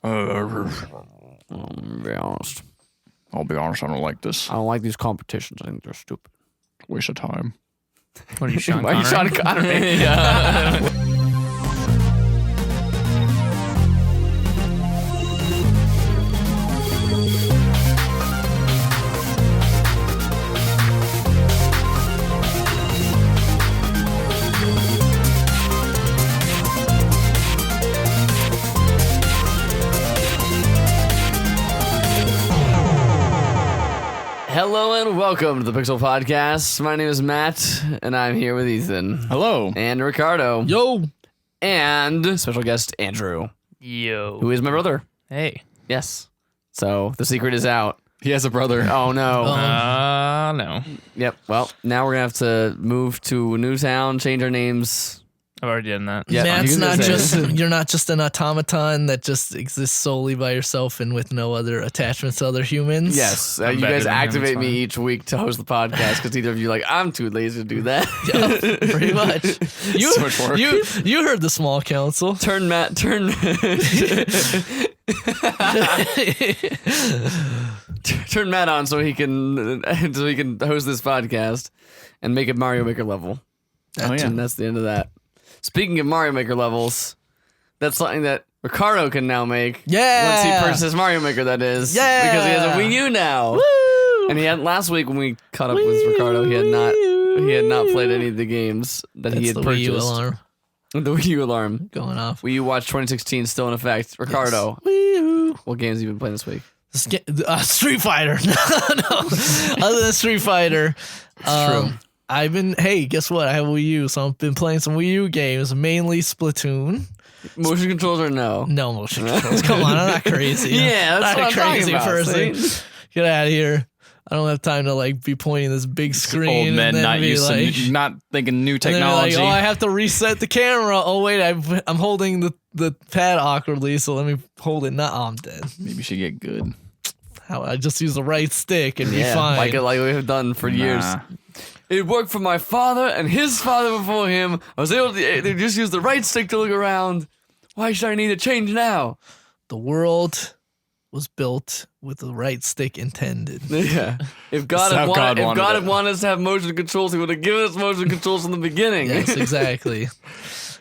I'll be honest. I don't like this. I don't like these competitions. I think they're stupid. Waste of time. What are you, Sean Why are you Connery? Sean Connery? Yeah. Hello and welcome to the Pixel Podcast. My name is Matt, and I'm here with Ethan. Hello. And Ricardo. Yo. And special guest Andrew, Yo. who is my brother. Hey. Yes. So the secret is out. He has a brother. Oh no. No. Yep. Well, now we're gonna have to move to a new town, change our names. I've already done that. Yeah, Matt's you not can say just you're not just an automaton that just exists solely by yourself and with no other attachments to other humans. Yes. I'm You better guys than him, activate it's me fine. each week to host the podcast because either of you are like, I'm too lazy to do that. Yep, pretty much. You, So much work. you heard the small council. turn Matt. Turn Matt on so he can host this podcast and make a Mario Maker level. Oh, yeah. And that's the end of that. Speaking of Mario Maker levels, that's something that Ricardo can now make. Yeah. Once he purchases Mario Maker, that is. Yeah. Because he has a Wii U now. Woo! And he had last week when we caught up with Ricardo, he had not played any of the games that he That's had the purchased. Wii U alarm The Wii U alarm. going off. Wii U Watch 2016 still in effect. Ricardo, Wii U. what games have you been playing this week? Street Fighter. No. Other than Street Fighter. True. Hey, guess what? I have a Wii U, so I've been playing some Wii U games, mainly Splatoon. Motion controls or no? No motion controls. Come on, I'm not crazy. Yeah, that's not what a I'm talking crazy about, person. see? Get out of here. I don't have time to like be pointing this big screen Old men and then not be used like, to not thinking new and then be technology. like, oh, I have to reset the camera. Oh wait, I'm holding the pad awkwardly, so let me hold it. Nah, I'm dead. Maybe you should get good. How I just use the right stick and be Yeah, fine. like we've done for years. Nah. It worked for my father and his father before him. I was able to they just use the right stick to look around. Why should I need to change now? The world was built with the right stick intended. Yeah. If God how had God wanted, wanted it. wanted us to have motion controls, he would have given us motion controls from the beginning. Yes, exactly.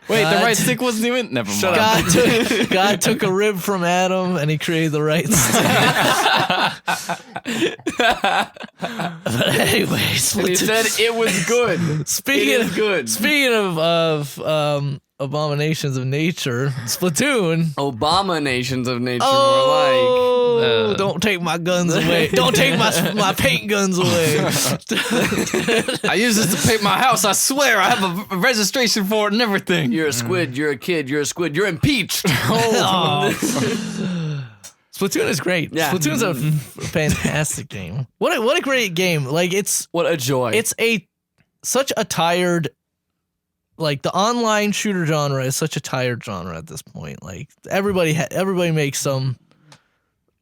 Wait, the God- right stick wasn't even. Never mind. God took a rib from Adam and he created the right stick. But anyways, And he said it was good. It speaking is good. Speaking of abominations of nature, Splatoon. Abominations of nature Oh, don't take my guns away! Don't take my paint guns away! I use this to paint my house. I swear, I have a registration for it and everything. You're a squid, you're a kid, you're a squid, you're impeached. Oh. Splatoon is great. Yeah. Splatoon's a fantastic game. What a great game! Like What a joy. it's such a tired. Like the online shooter genre is such a tired genre at this point. Like everybody makes some.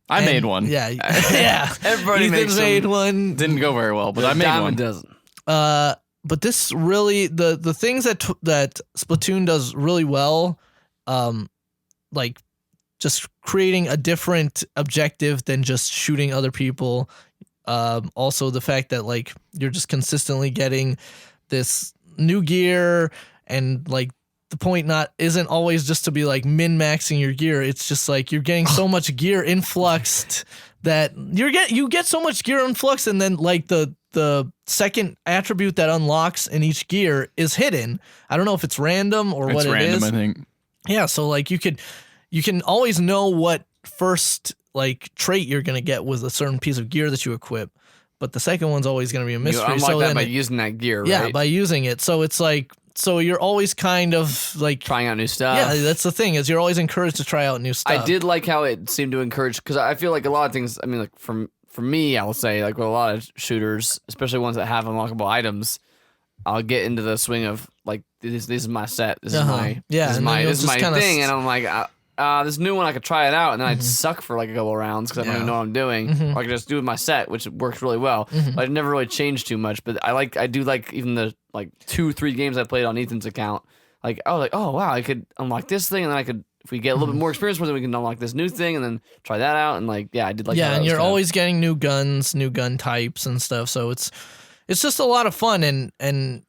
I and- made one. Yeah, yeah. Everybody makes Ethan's them. made one. Didn't go very well, but I made Diamond one. doesn't. But this really the things that Splatoon does really well, like just creating a different objective than just shooting other people. Also the fact that like you're just consistently getting this new gear, and like the point isn't always just to be like min-maxing your gear. It's just like you're getting so much gear influxed that you get so much gear influx, and then like the second attribute that unlocks in each gear is hidden. I don't know if it's random or what It's random, it is. I think. Yeah, so like you can always know what first like trait you're gonna get with a certain piece of gear that you equip, but the second one's always gonna be a mystery. You unlock so that then by using that gear, yeah, right? by using it. So it's like you're always kind of like Trying out new stuff. yeah, that's the thing is you're always encouraged to try out new stuff. I did like how it seemed to encourage, because I feel like a lot of things, I mean, like for me, I will say, like with a lot of shooters, especially ones that have unlockable items, I'll get into the swing of like, this is my set, this is my Yeah, this is and then my you'll this is my just kinda thing, and I'm like, this new one I could try it out, and then I'd suck for like a couple rounds because I don't even know what I'm doing. Or I could just do my set, which works really well. But I've never really changed too much. But I do like even the like 2-3 games I played on Ethan's account. Like I was like, oh wow, I could unlock this thing, and then I could if we get a little bit more experience with it, we can unlock this new thing and then try that out. And like, yeah, I did like. Yeah, how that and was you're kinda- always getting new guns, new gun types and stuff. So it's just a lot of fun, and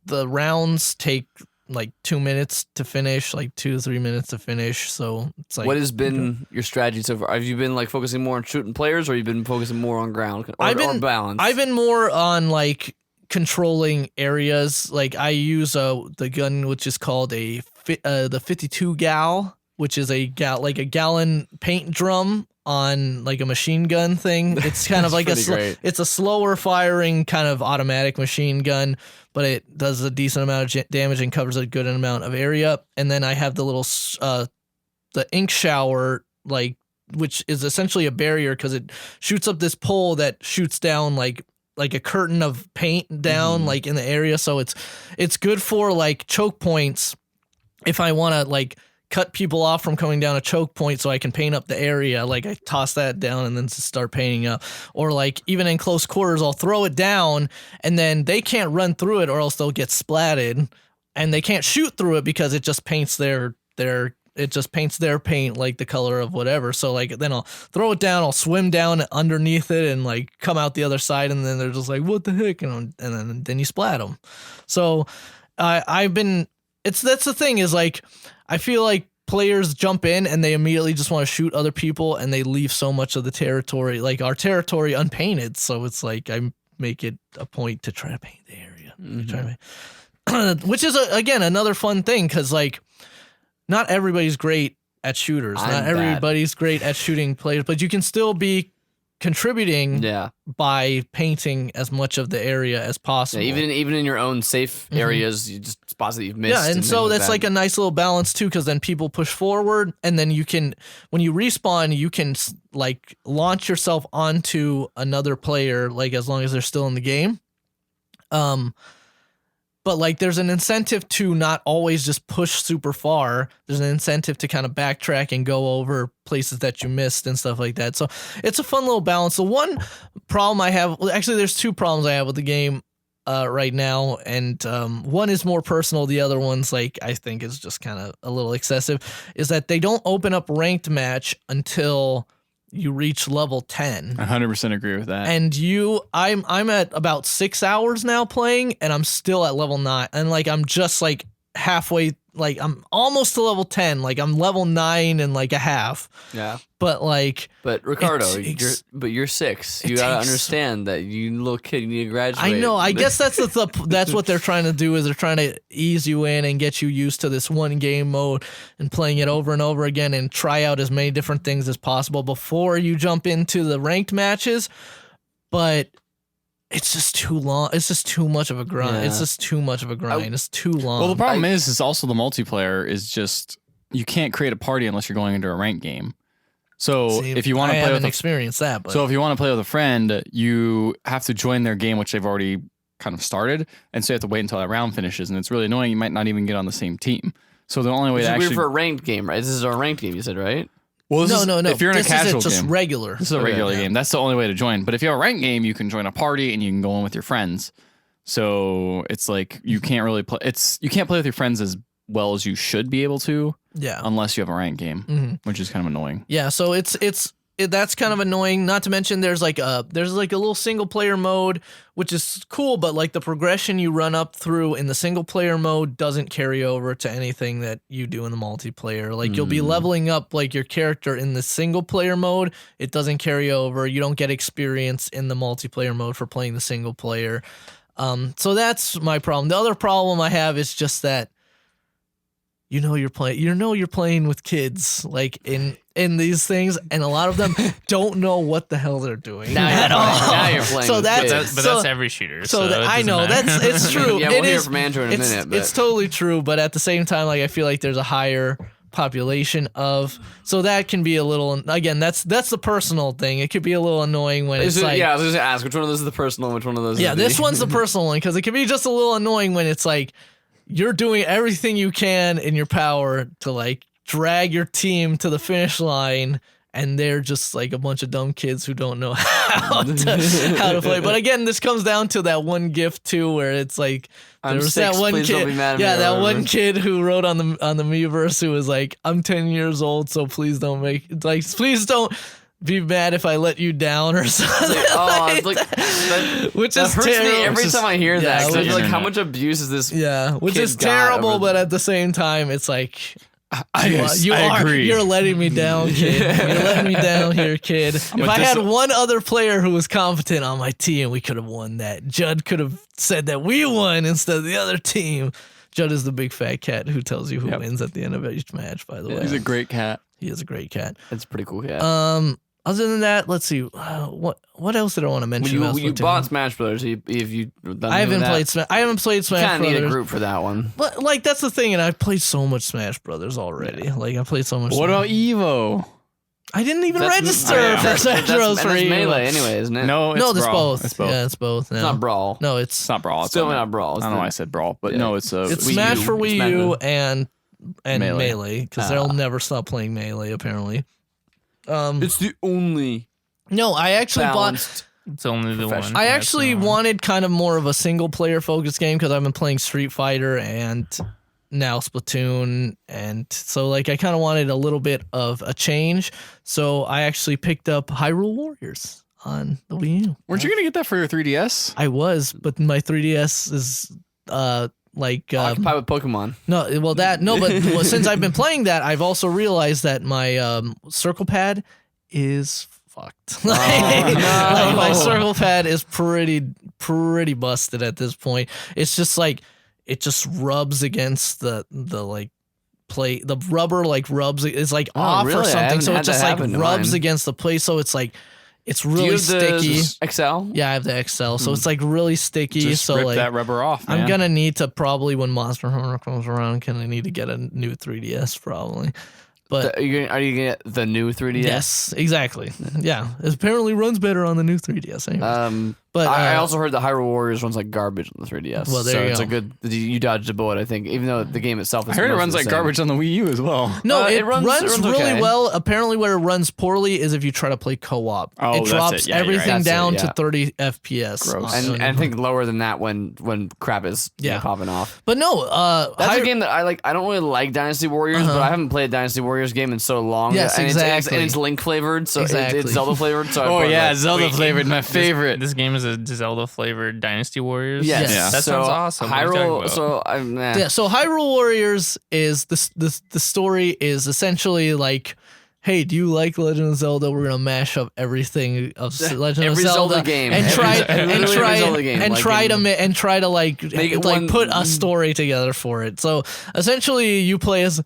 the rounds take like 2 minutes to finish, like 2 to 3 minutes to finish. So it's like, what has been your strategy so far? Have you been like focusing more on shooting players, or you been focusing more on ground or balance? I've been more on like controlling areas. Like I use the gun which is called the 52 gal, which is a gallon paint drum on like a machine gun thing. It's kind of like it's a slower firing kind of automatic machine gun, but it does a decent amount of damage and covers a good amount of area. And then I have the little the ink shower, like, which is essentially a barrier because it shoots up this pole that shoots down like a curtain of paint down like in the area. So it's good for like choke points if I want to like cut people off from coming down a choke point so I can paint up the area. Like I toss that down and then start painting up. Or like even in close quarters, I'll throw it down and then they can't run through it or else they'll get splatted, and they can't shoot through it because it just paints their paint like the color of whatever. So like then I'll throw it down, I'll swim down underneath it and like come out the other side, and then they're just like, what the heck? And then you splat them. So that's the thing is like, I feel like players jump in and they immediately just want to shoot other people and they leave so much of the territory, like our territory, unpainted. So it's like I make it a point to try to paint the area, which is again another fun thing because like not everybody's great at shooters. Not everybody's great at shooting players, but you can still be contributing by painting as much of the area as possible. Yeah, even in your own safe areas, you just spots that you've missed. Yeah, and so that's like a nice little balance too, because then people push forward, and then you can, when you respawn, you can like launch yourself onto another player, like as long as they're still in the game. But like there's an incentive to not always just push super far. There's an incentive to kind of backtrack and go over places that you missed and stuff like that. So it's a fun little balance. The one problem I have, well, actually there's two problems I have with the game right now. And one is more personal. The other one's like, I think is just kind of a little excessive, is that they don't open up ranked match until you reach level 10. 100% agree with that. And I'm at about 6 hours now playing, and I'm still at level 9. And like I'm just like halfway, like I'm almost to level 10. Like I'm level 9 and like a half. Yeah. But like, Ricardo, you're 6. You gotta understand that you little kid, you need to graduate. I know. I guess that's that's what they're trying to do, is they're trying to ease you in and get you used to this one game mode and playing it over and over again and try out as many different things as possible before you jump into the ranked matches. But it's just too long. It's just too much of a grind. Yeah. It's just too much of a grind. It's too long. Well, the problem is also the multiplayer is just, you can't create a party unless you're going into a ranked game. So if you want to play with experienced that, but so if you want to play with a friend, you have to join their game, which they've already kind of started, and so you have to wait until that round finishes, and it's really annoying. You might not even get on the same team. So the only way to actually for a ranked game, right? This is our ranked game, you said, right? Well, no. If you're in a casual just game, regular. this is a regular game. That's the only way to join. But if you have a ranked game, you can join a party and you can go in with your friends. So it's like you can't really play. You can't play with your friends as well as you should be able to. Yeah. Unless you have a ranked game, which is kind of annoying. Yeah. So that's kind of annoying. Not to mention there's like a little single player mode, which is cool, but like the progression you run up through in the single player mode doesn't carry over to anything that you do in the multiplayer. Like you'll be leveling up like your character in the single player mode. It doesn't carry over. You don't get experience in the multiplayer mode for playing the single player. So that's my problem. The other problem I have is just that you're playing with kids like in these things, and a lot of them don't know what the hell they're doing at all. Now you're playing. So with that's kids. That's every shooter. I know it's true. Yeah, we'll hear from Andrew in a minute. But It's totally true, but at the same time, like I feel like there's a higher population of, so that can be a little, again, that's the personal thing. It could be a little annoying when it's like, I was just gonna ask which one of those is the personal and which one of those. Yeah, is this one's the personal one, because it can be just a little annoying when it's like you're doing everything you can in your power to like drag your team to the finish line, and they're just like a bunch of dumb kids who don't know how to play. But again, this comes down to that one gift too, where it's like there was that one kid, that one kid who wrote on the Miiverse who was like, "I'm 10 years old, so please don't please don't be mad if I let you down," or something. Which that is hurts terrible. me every time I hear that. 'Cause I feel like, how internet. much abuse is this? Which kid is got terrible, over- but at the same time, it's like. I agree. You're letting me down, kid. You're letting me down here, kid. If I had one other player who was competent on my team, we could have won that. Judd could have said that we won instead of the other team. Judd is the big fat cat who tells you who wins at the end of each match, by the way. He's a great cat. He is a great cat. It's a pretty cool cat. Other than that, let's see. What else did I want to mention? You bought Smash Brothers. I haven't played Smash. I haven't played Smash Brothers. Brothers. Need a group for that one. But like that's the thing, and I've played so much Smash Brothers already. Like I played so much. What about Evo? I didn't even register for Smash Bros. For Evo. Melee anyway, isn't it? No, it's it's Brawl. both. It's both. Yeah, it's both. It's not Brawl. No, It's not Brawl. It's Still on not Brawl. I don't know why I said Brawl, but no, it's it's Wii Smash U. for Wii Smash U Bros. and Melee because they'll never stop playing Melee apparently. It's the only No, I actually balanced. It's only the one. I That's actually the one. wanted kind of more of a single player focused game because I've been playing Street Fighter and now Splatoon, and so like I kind of wanted a little bit of a change. So I actually picked up Hyrule Warriors on the Wii U. Weren't you gonna get that for your 3DS? I was, but my 3DS is Occupied with Pokemon. But since I've been playing that, I've also realized that my circle pad is fucked. Like my circle pad is pretty busted at this point. It's just like it just rubs against the like plate. The rubber like rubs. It's like off or really? I something. haven't So had it just that like happen to rubs mine. against the plate. So it's like it's Do you really have sticky. the XL? Yeah, I have the XL. So it's like really sticky. Just so rip like that rubber off, man. I'm gonna need to probably when Monster Hunter comes around, need to get a new 3DS probably. But Are you gonna get the new 3DS? yes, exactly. Yeah, it apparently runs better on the new 3DS. Anyways. But I also heard the Hyrule Warriors runs like garbage on the 3DS. Well, there so you it's go. a good. You dodged a bullet, I think. Even though the game itself I is. heard it mostly runs the like same. garbage on the Wii U as well. no, it it runs really okay. well. Apparently, where it runs poorly is if you try to play co-op. Oh, it that's drops it. Yeah, you're right. everything That's it, down yeah. to 30 FPS. Gross. And I think lower than that when crap is popping off. But no, That's a game that I like. I don't really like Dynasty Warriors, but I haven't played a Dynasty Warriors game in so long. Yes, and exactly. It's Link flavored, so Exactly. it's Zelda flavored. So I Oh bought, yeah, like, Zelda flavored, my favorite. This game is a Zelda flavored Dynasty Warriors. Yes. Yeah. That So sounds awesome. What are you talking Hyrule. about? So I'm Yeah, so Hyrule Warriors is the story is essentially like, hey, do you like Legend of Zelda? We're gonna mash up everything of Legend Every of Zelda, Zelda game. and try Literally every Zelda game, like try to like it one- put a story together for it. So essentially, you play as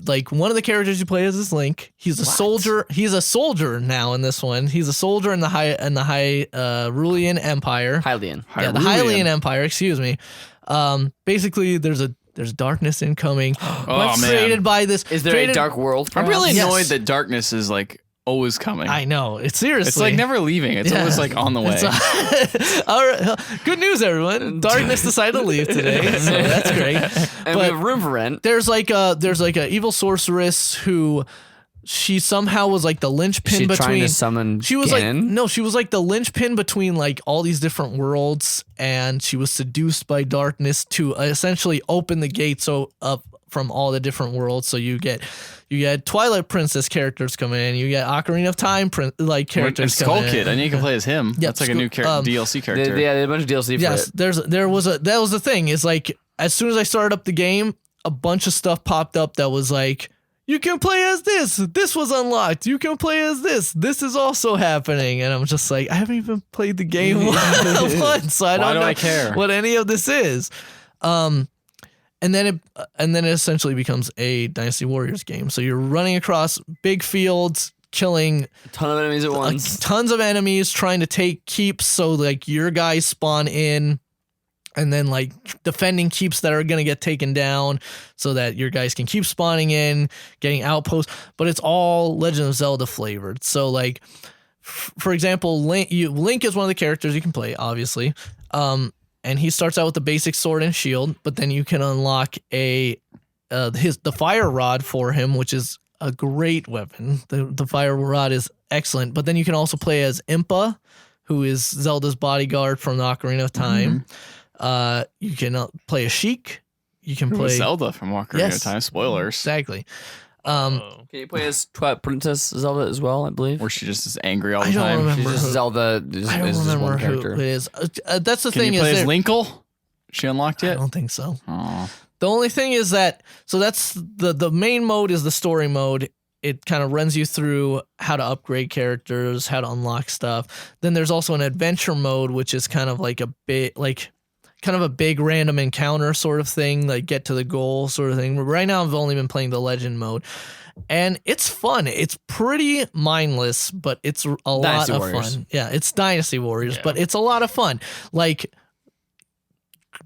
like one of the characters you play as is Link. He's a soldier. He's a soldier now in this one. He's a soldier in the Hyrulean Empire. Hylian. Yeah, the Hylian Empire. Excuse me. Basically, there's darkness incoming. Oh, man. Created by this. Is there a dark world? I'm really Yes. annoyed that darkness is like always coming. I know. It's seriously. It's like never leaving. It's always like on the way. All right. Good news, everyone. Darkness decided to leave today, so that's great. And we have room for rent. There's like a evil sorceress who she somehow was like the linchpin She between. trying to summon She was Ganon? she was like the linchpin between like all these different worlds, and she was seduced by darkness to essentially open the gates up from all the different worlds. So you get Twilight Princess characters coming in, you get Ocarina of Time characters And Skull coming Kid. in. I know you can play as him. Yep, That's like a new DLC character. They had a bunch of DLC for Yes, it. that was the thing. Is like as soon as I started up the game, a bunch of stuff popped up that was like, you can play as this. This was unlocked. You can play as this. This is also happening. And I'm just like, I haven't even played the game once, so I don't know I care? what any of this is. And then it essentially becomes a Dynasty Warriors game. So you're running across big fields, killing A ton of enemies at once. tons of enemies, trying to take keeps. So like your guys spawn in, and then like defending keeps that are gonna get taken down, so that your guys can keep spawning in, getting outposts. But it's all Legend of Zelda flavored. So like, for example, Link is one of the characters you can play, obviously. And he starts out with the basic sword and shield, but then you can unlock the fire rod for him, which is a great weapon. The fire rod is excellent. But then you can also play as Impa, who is Zelda's bodyguard from the Ocarina of Time. You can play as Sheik. You can play Zelda from Ocarina of Time. Spoilers. Exactly. Can you play as Twilight Princess Zelda as well? I believe. Where she just is angry all the I don't time. remember. She's just Zelda. I don't remember who it is. That's the Can thing. you play is as there- Linkle? She unlocked I it. don't think so. Oh, The only thing is that that's the main mode is the story mode. It kind of runs you through how to upgrade characters, how to unlock stuff. Then there's also an adventure mode, which is kind of like a big random encounter sort of thing, like get to the goal sort of thing. Right now I've only been playing the legend mode. And it's fun. It's pretty mindless, but it's a lot of fun. Yeah, it's Dynasty Warriors, but it's a lot of fun. Like,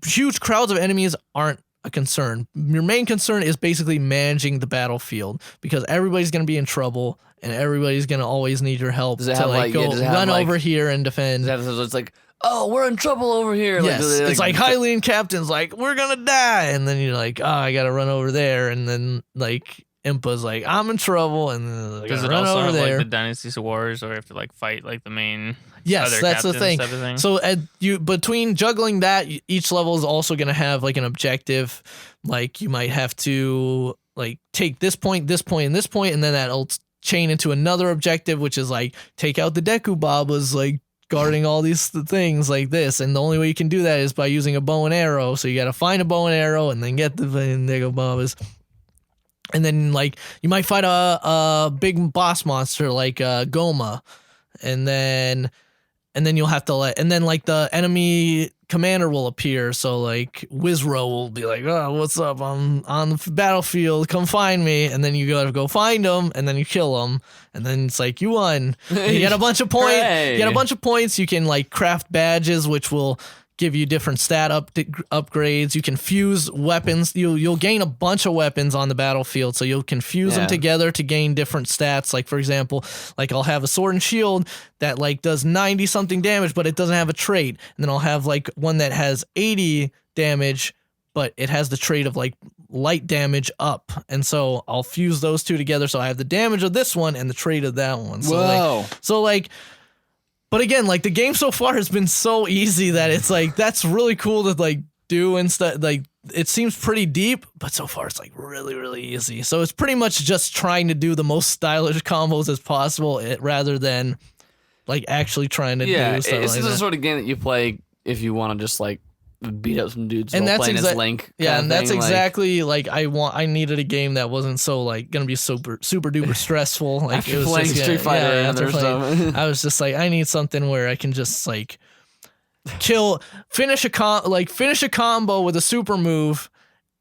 huge crowds of enemies aren't a concern. Your main concern is basically managing the battlefield because everybody's going to be in trouble and everybody's going to always need your help Does it to have, like like- yeah, go does it have, run like- over here and defend. It's like, oh, we're in trouble over here. Yes, Like, it's like Hylian Captain's like, we're going to die. And then you're like, oh, I got to run over there. And then like Impa's like, I'm in trouble. And then I Does gotta it run also over have there. like the Dynasty Wars, or you have to like fight like the main? Yes, other that's the captains thing. type of thing? So you between juggling that, each level is also going to have like an objective. Like you might have to like take this point, this point, and this point, and then that'll chain into another objective, which is like take out the Deku Babas, like guarding all these things like this. And the only way you can do that is by using a bow and arrow. So you got to find a bow and arrow and then get the Deku Babas. And then like you might fight a big boss monster like Goma, and then you'll have to and then like the enemy commander will appear. So like Wizro will be like, oh, what's up? I'm on the battlefield. Come find me. And then you gotta go find him, and then you kill him, and then it's like you won. And you get a bunch of points. Hooray. You get a bunch of points. You can like craft badges, which will give you different stat upgrades. You can fuse weapons. You'll gain a bunch of weapons on the battlefield, so you can fuse them together to gain different stats. Like for example, like I'll have a sword and shield that like does 90 something damage, but it doesn't have a trait. And then I'll have like one that has 80 damage, but it has the trait of like light damage up. And so I'll fuse those two together, so I have the damage of this one and the trait of that one. So like but again, like the game so far has been so easy that it's like that's really cool to like do and stuff. Like it seems pretty deep, but so far it's like really, really easy. So it's pretty much just trying to do the most stylish combos as possible, rather than like actually trying to do stuff it's like the that. sort of game that you play if you want to just like beat up some dudes And while that's playing as Link. Yeah, kinda and that's thing, like, exactly like I needed a game that wasn't so like gonna be super duper stressful. Like after it was playing just, Street Fighter and after other playing- stuff. I was just like, I need something where I can just like finish a combo with a super move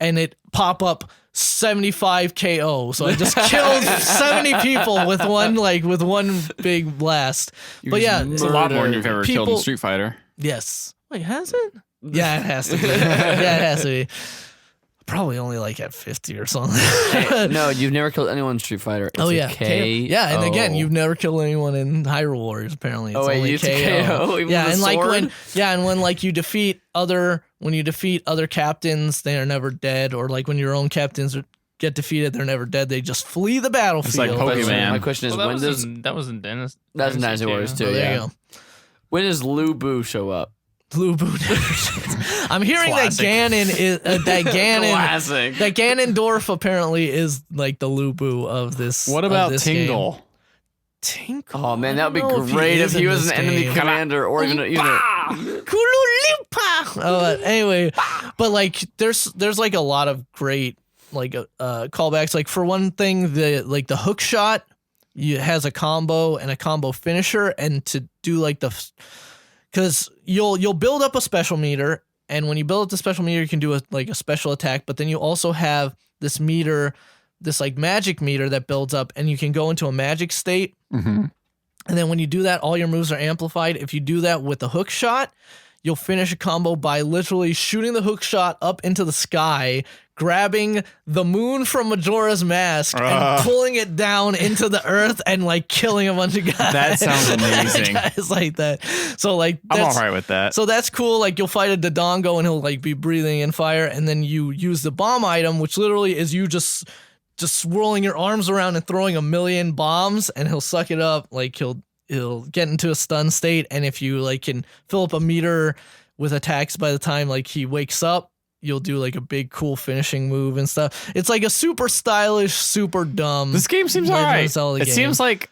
and it pop up 75 KO. So I just killed 70 people with one big blast. But yeah, it's a lot more than you've ever killed in Street Fighter. yes. Wait, has it? Yeah, it has to be. Yeah, it has to be. Probably only like at 50 or something. No, you've never killed anyone in Street Fighter. It's yeah. Yeah, and again, KO. you've never killed anyone in Hyrule Warriors, apparently. It's Oh, wait, only you used to KO even yeah, with and a like sword? when like you defeat other captains, they are never dead, or like when your own captains get defeated, they're never dead. They just flee the battlefield. It's like Pokemon. My question is, Well, when does that was in Dennis? that's Dynasty Warriors too? Oh, there Yeah. you go. When does Lu Bu show up? Blue Boot. I'm hearing Classic. that Ganon is Classic. that Ganondorf apparently is like the Lubu of this. What of about this game. Tingle? Tinkle. Oh man, that would be I don't know great if in he was this an enemy game. commander or even Kululimpa. Anyway, but like there's like a lot of great like callbacks. Like for one thing, the hook shot has a combo and a combo finisher, and to do like because you'll build up a special meter, and when you build up the special meter, you can do a special attack. But then you also have this meter, this like magic meter that builds up, and you can go into a magic state. Mm-hmm. And then when you do that, all your moves are amplified. If you do that with a hook shot, you'll finish a combo by literally shooting the hook shot up into the sky, grabbing the moon from Majora's Mask and pulling it down into the earth and like killing a bunch of guys. That sounds amazing. Guys like that. So like I'm all that's, right with that. so that's cool. Like you'll fight a Dodongo and he'll like be breathing in fire, and then you use the bomb item, which literally is you just just swirling your arms around and throwing a million bombs, and he'll suck it up. Like he'll get into a stun state, and if you like can fill up a meter with attacks by the time like he wakes up, you'll do like a big cool finishing move and stuff. It's like a super stylish, super dumb. This game seems Legend of alright. Zelda It game. seems like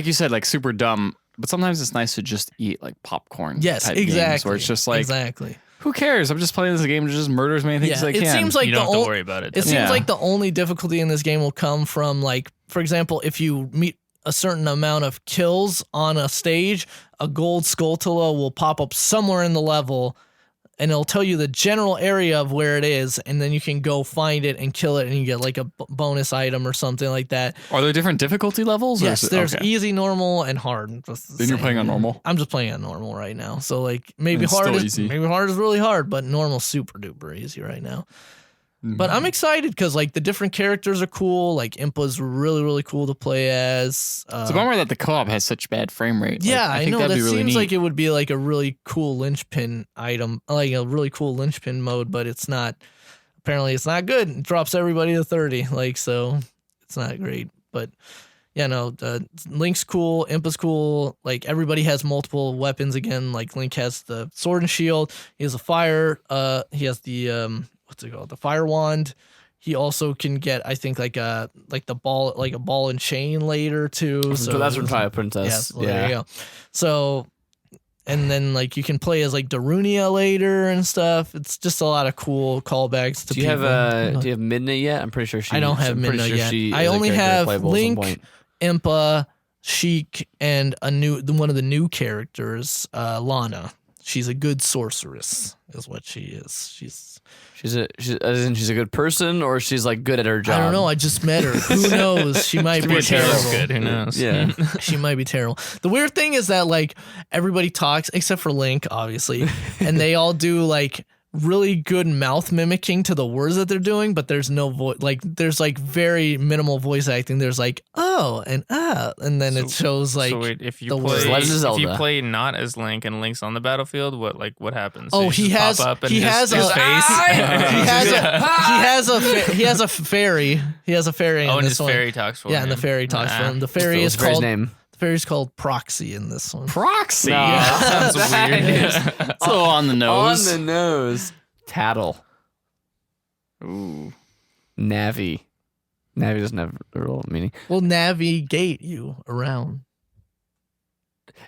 you said, like super dumb. But sometimes it's nice to just eat like popcorn. Yes, type exactly. Games where it's just like, exactly. who cares? I'm just playing this game to just murder as many things as I It can. seems like you the don't have to only. worry about it. It seems Yeah. like the only difficulty in this game will come from like, for example, if you meet a certain amount of kills on a stage, a gold Skulltula will pop up somewhere in the level, and it'll tell you the general area of where it is, and then you can go find it and kill it, and you get like a bonus item or something like that. Are there different difficulty levels? Yes, there's okay. easy, normal, and hard. That's the Then you're same. playing on normal. I'm just playing on normal right now. So like maybe It's hard still is easy. maybe hard is really hard, but normal's super duper easy right now. Mm-hmm. But I'm excited because like the different characters are cool. Like Impa's really really cool to play as. It's a bummer that the co-op has such bad frame rate. Yeah, Like, I think know that'd that be really seems neat. like it would be like a really cool linchpin item, like a really cool linchpin mode, but it's not. Apparently, it's not good. It drops everybody to 30. Like so, it's not great. But yeah, no, Link's cool. Impa's cool. Like everybody has multiple weapons again. Like Link has the sword and shield. He has a fire. He has the what's it called? The fire wand. He also can get, I think, like the ball, like a ball and chain later too. So that's from Twilight Princess. well, there you go. So, and then like you can play as like Darunia later and stuff. It's just a lot of cool callbacks to. Do you people. have do you have Midna yet? I'm pretty sure she. I don't have I'm pretty Midna sure yet. she I is a only character have playable at some Link, point. Impa, Sheik, and one of the new characters, Lana. She's a good sorceress, is what she is. She's as in she's a good person, or she's like good at her job. I don't know. I just met her. Who knows? She might be Taylor's terrible. good. Who knows? Yeah. She might be terrible. The weird thing is that like everybody talks except for Link, obviously, and they all do like really good mouth mimicking to the words that they're doing, but there's no voice. Like there's like very minimal voice acting. There's like and then it shows like so wait, if you the play, words. Legend of if you Zelda. play not as Link and Link's on the battlefield, what happens? Oh, You he just has pop up and he just has his a face. he has a fairy. He has a fairy. Oh, in and this his one. fairy talks for Yeah, him. and the fairy talks for him. The fairy What's is the fairy's called name? Proxy in this one. Proxy. No. That sounds That weird. is It's a little on the nose. On the nose. Tattle. Ooh. Navi. Navi doesn't have a real meaning. Will navigate you around.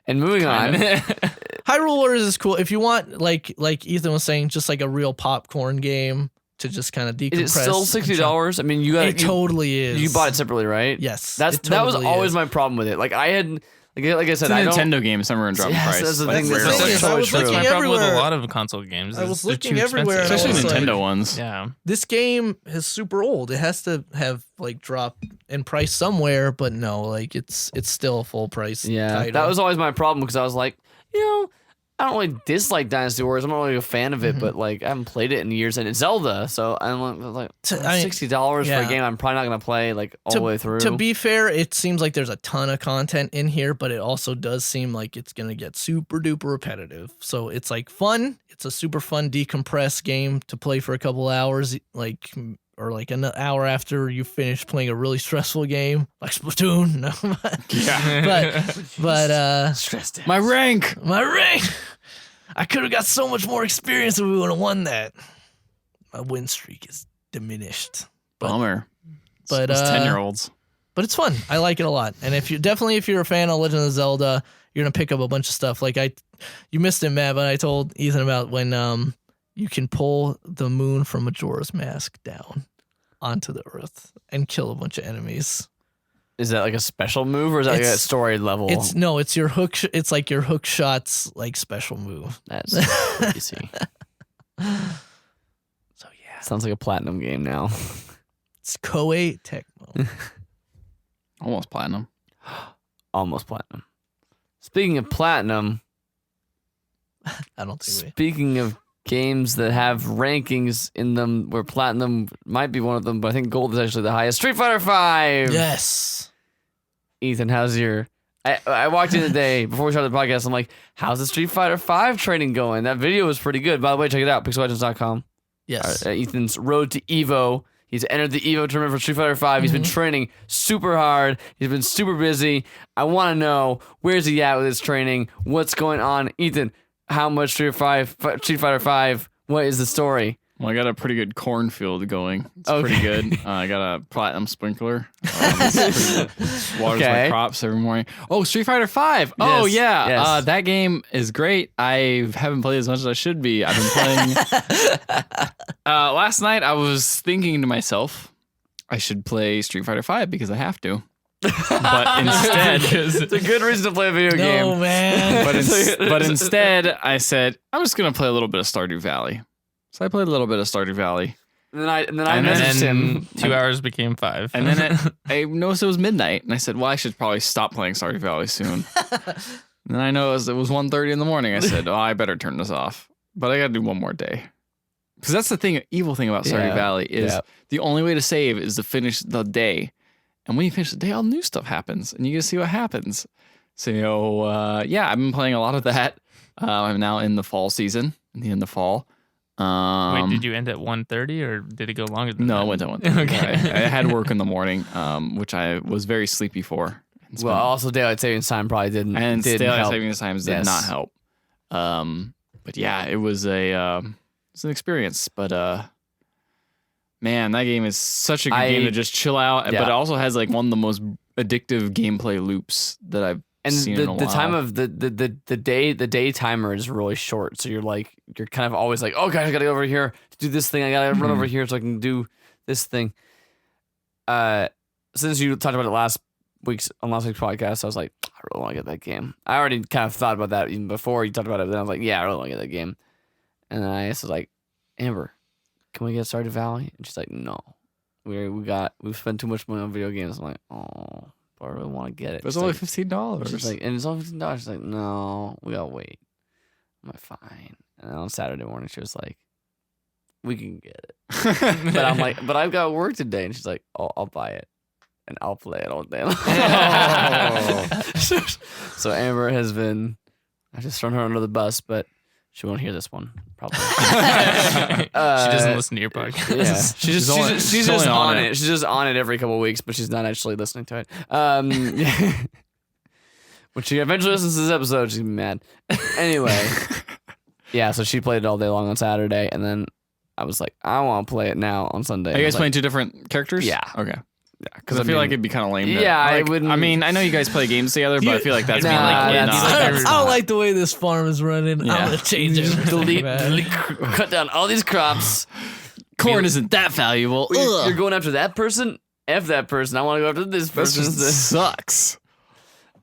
And moving on. Hyrule Warriors is cool if you want, like Ethan was saying, just like a real popcorn game to just kind of decompress. Is it still $60? I mean, you got It totally is. You bought it separately, right? Yes, That was totally always is. my problem with it. Like I had, like I It's said, a I don't. Nintendo game. Somewhere in drop Yes, price. that's the Like, thing. That's That's the thing is, so I was true. That's my looking problem with a everywhere. lot of console games. I is was they're looking too everywhere and I expensive. especially was Nintendo like- ones. Yeah. This game is super old. It has to have like dropped in price somewhere, but no, like it's still a full price. Yeah, title. that was always my problem because I was like, I don't really dislike Dynasty Warriors. I'm not really a fan of it, but like I haven't played it in years, and it's Zelda, so I'm like $60 for yeah. a game I'm probably not gonna play like all the way through. To be fair, it seems like there's a ton of content in here, but it also does seem like it's gonna get super duper repetitive. So it's like fun. It's a super fun decompress game to play for a couple hours, or like an hour after you finish playing a really stressful game like Splatoon. No, Yeah. but Stressed out. My rank. my ring. I could have got so much more experience if we would have won that. My win streak is diminished. Bummer. But, It's 10-year-olds. But it's fun. I like it a lot. And if you're a fan of Legend of Zelda, you're gonna pick up a bunch of stuff. Like you missed it, Matt, but I told Ethan about when you can pull the moon from Majora's Mask down onto the earth and kill a bunch of enemies. Is that like a special move, or is that like a It's- story level? It's your hook. It's like your hook shot's like special move. That's crazy. So yeah, Sounds like a platinum game now. it's Koei Tecmo. Almost platinum. Almost platinum. Speaking of platinum, I don't think we. speaking of games that have rankings in them where platinum might be one of them, but I think gold is actually the highest. Street Fighter V. Yes. Ethan, how's your? I walked in today before we started the podcast. I'm like, how's the Street Fighter V training going? That video was pretty good. By the way, check it out, pixellegends.com. Yes. Ethan's road to Evo. He's entered the Evo tournament for Street Fighter 5. He's been training super hard. He's been super busy. I want to know, where's he at with his training? What's going on? Ethan, how much Street Fighter 5? What is the story? Well, I got a pretty good cornfield going. It's pretty good. I got a platinum sprinkler. Waters my crops every morning. Oh, Street Fighter 5. Oh, yeah. Yes. That game is great. I haven't played as much as I should be. I've been playing. Last night, I was thinking to myself, I should play Street Fighter 5 because I have to. But instead, It's a good reason to play a video No, game. man. but instead, I said, I'm just going to play a little bit of Stardew Valley. So I played a little bit of Stardew Valley. And then I And messaged then him. 2 hours became 5. And then I noticed it was midnight. And I said, well, I should probably stop playing Stardew Valley soon. And then I noticed it was 1:30 in the morning. I said, oh, I better turn this off. But I got to do one more day. Because that's the evil thing about Stardew Valley is the only way to save is to finish the day. And when you finish the day, all new stuff happens. And you get to see what happens. So, I've been playing a lot of that. I'm now in the fall season, in the end of fall. Wait, did you end at 1:30 or did it go longer than that? No, it went to 1:30. Okay. I had work in the morning, which I was very sleepy for. Well, also daylight savings time probably didn't daylight help. savings times did not help. But yeah, it was an experience. But man, that game is such a good game to just chill out. But it also has like one of the most addictive gameplay loops that I've seen in a while. The time of the day timer is really short, so you're kind of always like, oh gosh, I gotta go over here to do this thing. I gotta run over here so I can do this thing. Since you talked about it last week's podcast, I was like, I really want to get that game. I already kind of thought about that even before you talked about it. But then I was like, yeah, I really want to get that game. And then I was like, Amber, can we get Stardew Valley? And she's like, no, we've spent too much money on video games. I'm like, oh. I really want to get it. It was only $15. She's like, and it's only $15. She's like, no, we gotta wait. I'm like, fine. And then on Saturday morning, she was like, we can get it. But I'm like, but I've got work today. And she's like, oh, I'll buy it. And I'll play it all day long. So Amber has been, I just thrown her under the bus, but she won't hear this one, probably. She doesn't listen to your podcast. Yeah. She's just on it. She's just on it every couple of weeks, but she's not actually listening to it. When she eventually listens to this episode, she's gonna be mad. Anyway, yeah. So she played it all day long on Saturday, and then I was like, I want to play it now on Sunday. Are you guys playing two different characters? Yeah. Okay. Yeah, because I feel like it'd be kind of lame. I wouldn't. I mean, I know you guys play games together, but I feel like that's I don't like the way this farm is running. Yeah. I'm gonna change it. delete, cut down all these crops. Corn isn't that valuable. You're going after that person. F that person. I want to go after this person. This sucks.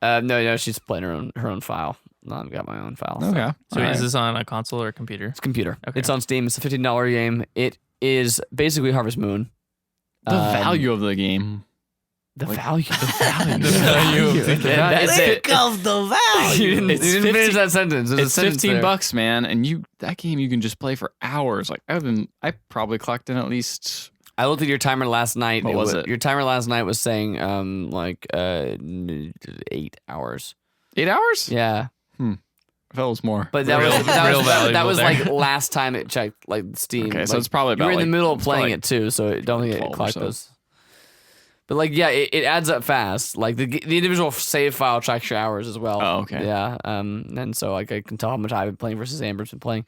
No, she's playing her own file. No, I've got my own file. Okay. So is this on a console or a computer? It's a computer. Okay. It's on Steam. It's a $15 game. It is basically Harvest Moon. The value of the game. The value. The value of the game. Think of the value. You didn't finish that sentence. It's $15, man, and that game you can just play for hours. Like I probably clocked in at least. I looked at your timer last night. What was it? Your timer last night was saying 8 hours. 8 hours? Yeah. I felt it was more. But that was there. like last time it checked, like Steam. Okay, so like, it's probably about. you were in the like- middle of it's playing probably it too, so I don't think it 12 or clocked so. those. But like, yeah, it adds up fast. Like the individual save file tracks your hours as well. Oh, okay. Yeah. And so like I can tell how much I've been playing versus Amber's been playing.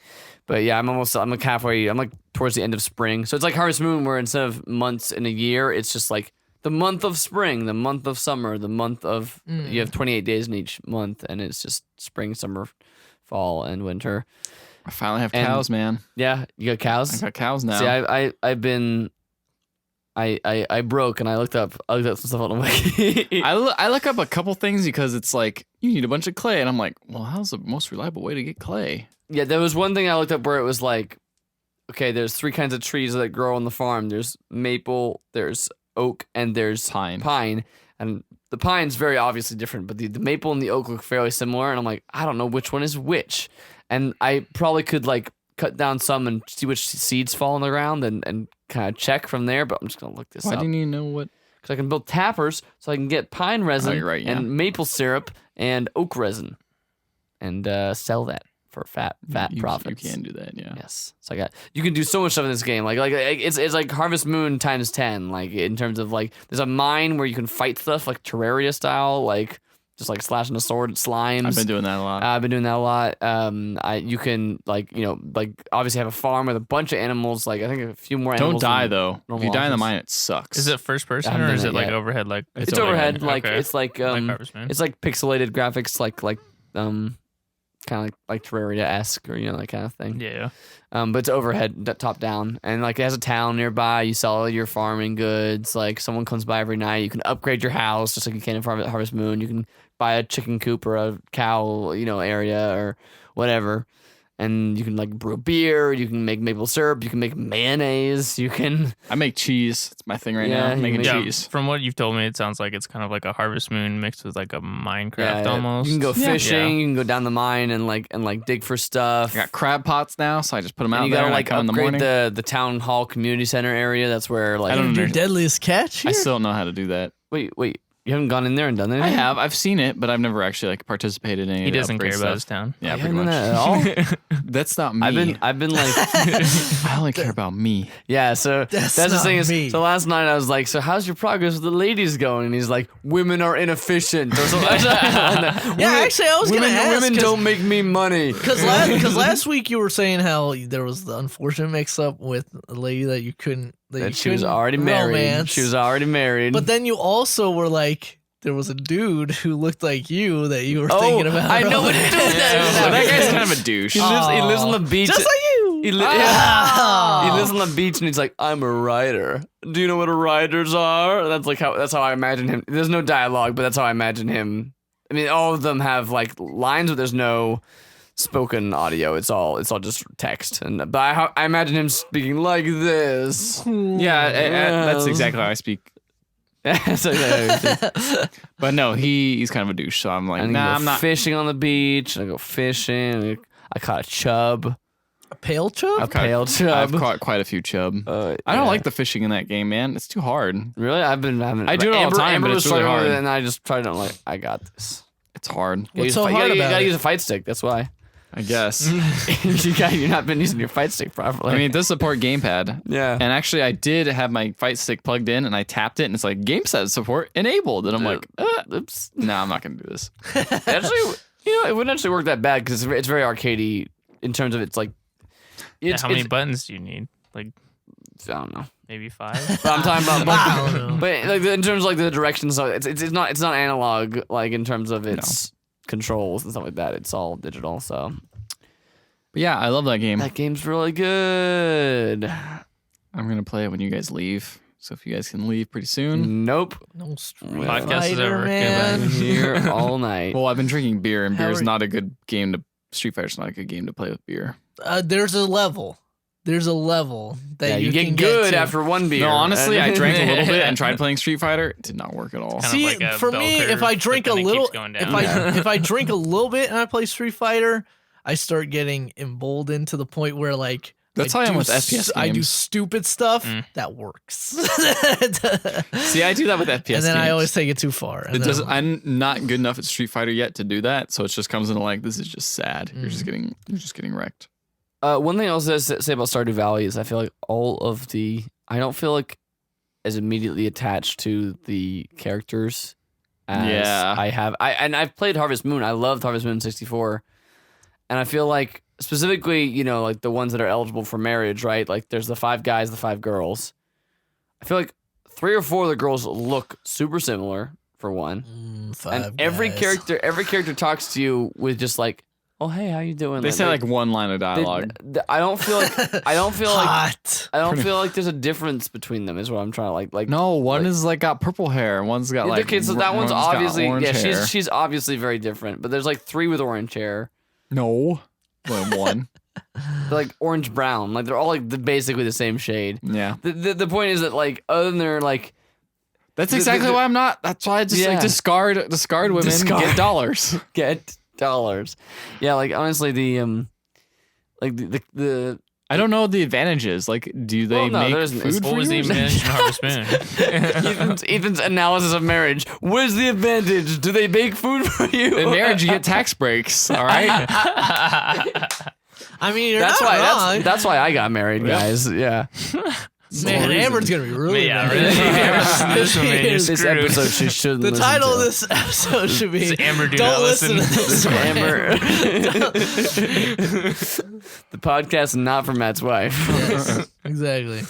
But yeah, I'm like halfway. I'm like towards the end of spring. So it's like Harvest Moon, where instead of months in a year, it's just like the month of spring, the month of summer, the month of you have 28 days in each month, and it's just spring, summer, fall, and winter. I finally have cows, man. Yeah, you got cows. I got cows now. See, I've been. I broke and I looked up some stuff on the wiki. I look up a couple things because it's like you need a bunch of clay, and I'm like, well, how's the most reliable way to get clay? Yeah, there was one thing I looked up where it was like, okay, there's 3 kinds of trees that grow on the farm. There's maple, there's oak, and there's pine. And the pine's very obviously different, but the maple and the oak look fairly similar. And I'm like, I don't know which one is which. And I probably could like cut down some and see which seeds fall on the ground and kind of check from there. But I'm just gonna look this up. Why didn't you know what? Because I can build tappers, so I can get pine resin you're right, yeah. and maple syrup and oak resin, and sell that for fat You profits. can do that, yeah. Yes. So you can do so much stuff in this game. Like it's like Harvest Moon times 10. Like in terms of like there's a mine where you can fight stuff like Terraria style, like just like slashing a sword at slimes. I've been doing that a lot. I've been doing that a lot. You can like obviously have a farm with a bunch of animals. Like I think a few more. Don't animals die than though. If normal you die in the office. mine, it sucks. Is it first person haven't or done is it it like yet. overhead? Like It's overhead. Like Okay. it's like Like Harvest Moon. it's like pixelated graphics, like kind of like Terraria esque or that kind of thing. Yeah. But it's overhead, top down, and like it has a town nearby. You sell all your farming goods. Like someone comes by every night. You can upgrade your house just like you can in Harvest Moon. You can buy a chicken coop or a cow, area or whatever, and you can like brew beer. You can make maple syrup. You can make mayonnaise. You can. I make cheese. It's my thing right Yeah, now. you Making make- cheese. From what you've told me, it sounds like it's kind of like a Harvest Moon mixed with like a Minecraft almost. You can go Yeah. fishing. You can go down the mine and like dig for stuff. I got crab pots now, so I just put them out And you there gotta and I like come in the upgrade morning. the town hall community center area. That's where like I don't Your know. deadliest catch. I Here? still don't know how to do that. wait. You haven't gone in there and done anything? I have. I've seen it, but I've never actually like participated in any He of the doesn't care upgrade about his stuff. town. Yeah, You pretty haven't much. done that at all? That's not me. I've been like I only care about me. yeah, so That's that's the not thing is me. so last night I was like, so how's your progress with the ladies going? And he's like, women are inefficient. Or something. Yeah, actually, I was gonna ask. Women don't make me money. Because last week you were saying how there was the unfortunate mix-up with a lady that you couldn't. That she was already married. romance. She was already married. But then you also were like, there was a dude who looked like you that you were thinking about. I know what dude that is. Yeah, that guy's kind of a douche. He lives on the beach. Just like you. He, Oh. he lives on the beach and he's like, I'm a writer. Do you know what writers are? That's how I imagine him. There's no dialogue, but that's how I imagine him. I mean, all of them have like lines, but there's no spoken audio. It's all just text. But I imagine him speaking like this. That's exactly how I speak. That's exactly. But no, he's kind of a douche. So I'm like, And nah, go I'm not. fishing on the beach. I go fishing. I caught a chub. A pale chub? A pale chub. I've caught quite a few chub. I don't like the fishing in that game, man. It's too hard. Really? I do it all the time, but it's really hard. And I just tried it. I'm like, I got this. It's hard. What's so hard you about gotta it? use a fight stick. That's why. I guess. You've not been using your fight stick properly. I mean, it does support gamepad. yeah. And actually, I did have my fight stick plugged in, and I tapped it, and it's like game set support enabled, and I'm like, oops. no, I'm not gonna do this. Actually, it wouldn't actually work that bad because it's very arcadey in terms of it's like. How many buttons do you need? Like I don't know. maybe 5? But I'm talking about. I don't know. But like in terms of like the directions, so it's not analog like in terms of its controls and stuff like that. It's all digital. So But yeah, I love that game. that game's really good. I'm gonna play it when you guys leave. So if you guys can leave pretty soon. Nope. No Street Podcast is Fighter, over. man. I'm here all night. Well, I've been drinking beer, and How beer is are- not a good game to. Street Fighter's not a good game to play with beer. There's a level. There's a level that Yeah, you can get good to. after one beer. No, honestly, I drank a little bit and tried playing Street Fighter. It did not work at all. Kind of See, like a for bell me, curve, if I but drink a then it little, keeps going if down. I if I drink a little bit and I play Street Fighter, I start getting emboldened to the point where like That's how I am do with FPS I do games. stupid stuff Mm. that works. See, I do that with FPS and then I games. always take it too far. And It then does. I'm- I'm not good enough at Street Fighter yet to do that, so it just comes into like this is just sad. You're just getting wrecked. One thing I was going to say about Stardew Valley is I feel like I don't feel like as immediately attached to the characters as Yeah. I have. I've played Harvest Moon. I loved Harvest Moon 64. And I feel like specifically, like the ones that are eligible for marriage, right? Like there's the 5 guys, the 5 girls. I feel like 3 or 4 of the girls look super similar for one. Five And every guys. character talks to you with just like, "Oh, hey, how you doing?" They say like one line of dialogue. I don't feel like Hot. I don't feel like there's a difference between them. Is what I'm trying to like. No, one is like got purple hair, and one's got like. okay, so that one's got obviously orange hair. she's obviously very different. But there's like 3 with orange hair, No, well, one. they're like orange brown. Like they're all like basically the same shade. Yeah, The point is that like other than they're like that's exactly why I'm not. That's why I just Yeah. like discard women, Discard. get dollars. get dollars. Yeah, like honestly, the like the I don't know the advantages. Like, do they make food What for was the you? advantage in Harvest Moon? Ethan's analysis of marriage. What is the advantage? Do they make food for you? In marriage, you get tax breaks. All right. I mean, you're That's not why. wrong. That's why I got married, guys. Yeah. Man, Amber's gonna be really Yeah, mad. really. This one made you This screwed. episode she shouldn't. The listen title to. of this episode should be Amber, do "Don't not listen to listen. this." Amber. The podcast is not for Matt's wife. Yes, exactly.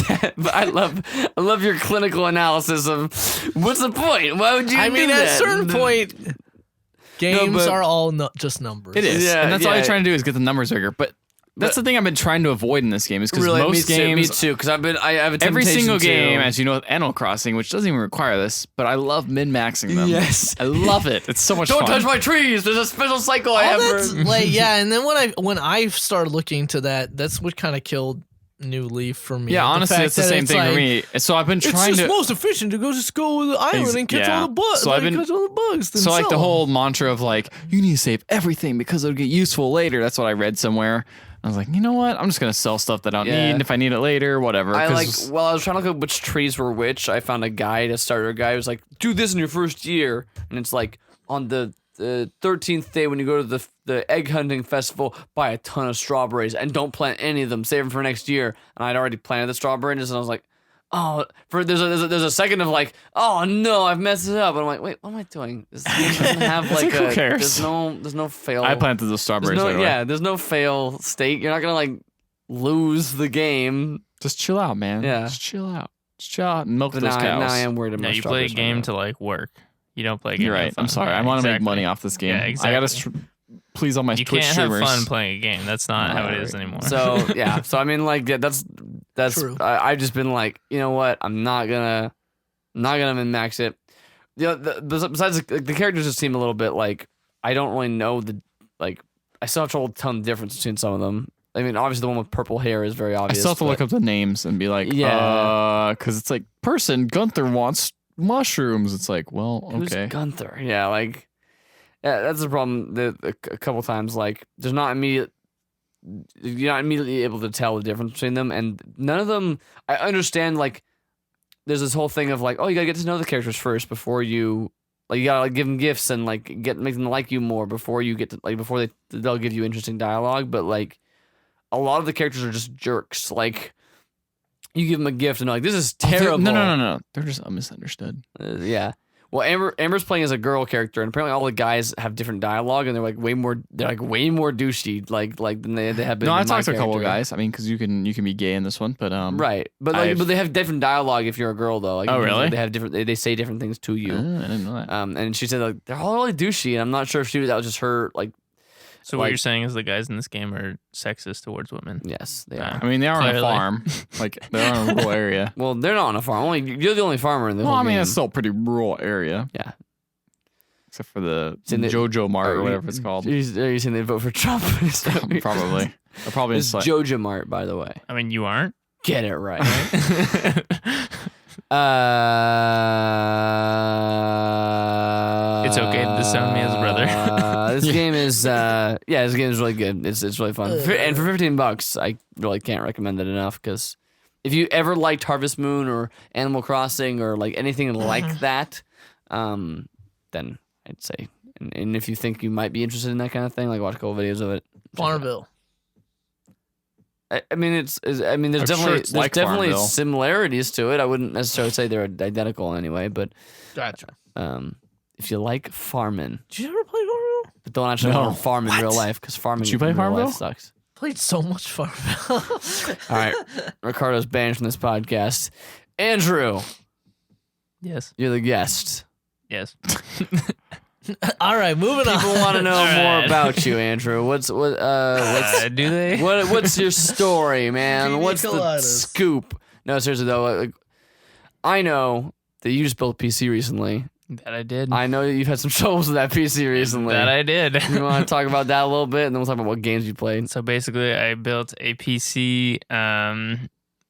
Yeah, but I love your clinical analysis of what's the point? Why would you? I do mean, at that? a certain point, games but- are all just numbers. It is. Yeah, and that's all yeah. you're trying to do is get the numbers bigger. But that's the thing I've been trying to avoid in this game is because Really, most games, me too. Because I have a every temptation single to- game, as you know, with Animal Crossing, which doesn't even require this, but I love min-maxing them. Yes. I love it. It's so much Don't fun. touch my trees. There's a special cycle I All have. that's for- like and then when I started looking to that, that's what kind of killed New Leaf for me. Yeah, honestly, fact it's the that same thing like, for me. So I've been It's trying just to. most efficient to just go to the island and catch yeah. all the bugs. So I've been- catch all the bugs. then So like the sell 'em. whole mantra of like you need to save everything because it'll get useful later. That's what I read somewhere. I was like, you know what? I'm just gonna sell stuff that I don't Yeah. need, and if I need it later, whatever. I 'Cause while I was trying to look up which trees were which, I found a guide, a starter guide. It was like, do this in your first year, and it's like on the 13th day when you go to the egg hunting festival, buy a ton of strawberries and don't plant any of them. Save them for next year. And I'd already planted the strawberries, and I was like, oh, there's a second of like, oh no, I've messed it up. And I'm like, wait, what am I doing? This game doesn't have It's like like, who cares? there's no fail. I planted the strawberries. There's right no, away. yeah, there's no fail state. You're not gonna like lose the game. Just chill out, man. Yeah. Just chill out. Just chill out and milk But those now, cows. I am worried about No, you play a strawberries game right to like work. You don't play a game. You're to have right. fun. I'm sorry. Yeah, I want to make exactly. money off this game. Yeah, I exactly. gotta please all my You Twitch can't streamers. have fun playing a game. That's not how it is anymore. So yeah, so I mean, like, yeah, that's True. I've just been like, you know what, I'm not gonna min max it. You know, besides the characters just seem a little bit like I don't really know I still have trouble telling the difference between some of them. I mean, obviously the one with purple hair is very I obvious. still have to look up the names and be like, Yeah. because it's like person Gunther wants mushrooms. It's like, well, Who's okay. Gunther? Yeah, like, yeah, that's the problem. A couple times, like, you're not immediately able to tell the difference between them, and none of them. I understand, like, there's this whole thing of like, oh, you gotta get to know the characters first before you, like, you gotta like give them gifts and like make them like you more before you get to before they'll give you interesting dialogue. But like, a lot of the characters are just jerks. Like, you give them a gift and they're like, this is terrible. No. They're just misunderstood. Yeah. Well, Amber's playing as a girl character, and apparently all the guys have different dialogue, and they're like way more douchey, like than they have been. No, I in my talked to a couple of character. guys. I mean, because you can be gay in this one, but Right, but but they have different dialogue if you're a girl though. Like, Oh, really? They have different. They say different things to you. I didn't know that. And she said like they're all really douchey, and I'm not sure if that was just her. Like, So what like- you're saying is the guys in this game are sexist towards women. yes, they Ah. are. I mean, they are on a Clearly. farm. Like, they're on a rural area. Well, they're not on a farm. You're the only farmer in the Well, whole I mean, game. it's still a pretty rural area. Yeah. Except for the It's in the- Jojo Mart or whatever it's called. Are you saying they vote for Trump? Probably. They're probably It's just like, Jojo Mart, by the way. I mean, you aren't. Get it right. It's okay to disown me as a brother. This game is this game is really good. It's really fun. And for $15, I really can't recommend it enough because if you ever liked Harvest Moon or Animal Crossing or like anything like that, then I'd say. And if you think you might be interested in that kind of thing, like watch a couple videos of it. check it out. Farmville. I mean, there's I'm sure definitely it's like definitely Farmville. similarities to it. I wouldn't necessarily say they're identical in any way, but Gotcha. if you like farming, Did you ever play Farmville? but don't actually No. want to farm in real life because farming Did you play in real life Farmville? sucks. Played so much Farmville. All right, Ricardo's banned from this podcast. Andrew, Yes. you're the guest. Yes. All right, moving on. People want to know All more right. about you, Andrew. What's Do they? what's your story, man? Pina What's the coladas. scoop? No, seriously though, like, I know that you just built a PC recently. That I did. I know that you've had some troubles with that PC recently. That I did. You want to talk about that a little bit, and then we'll talk about what games you played. So basically, I built a PC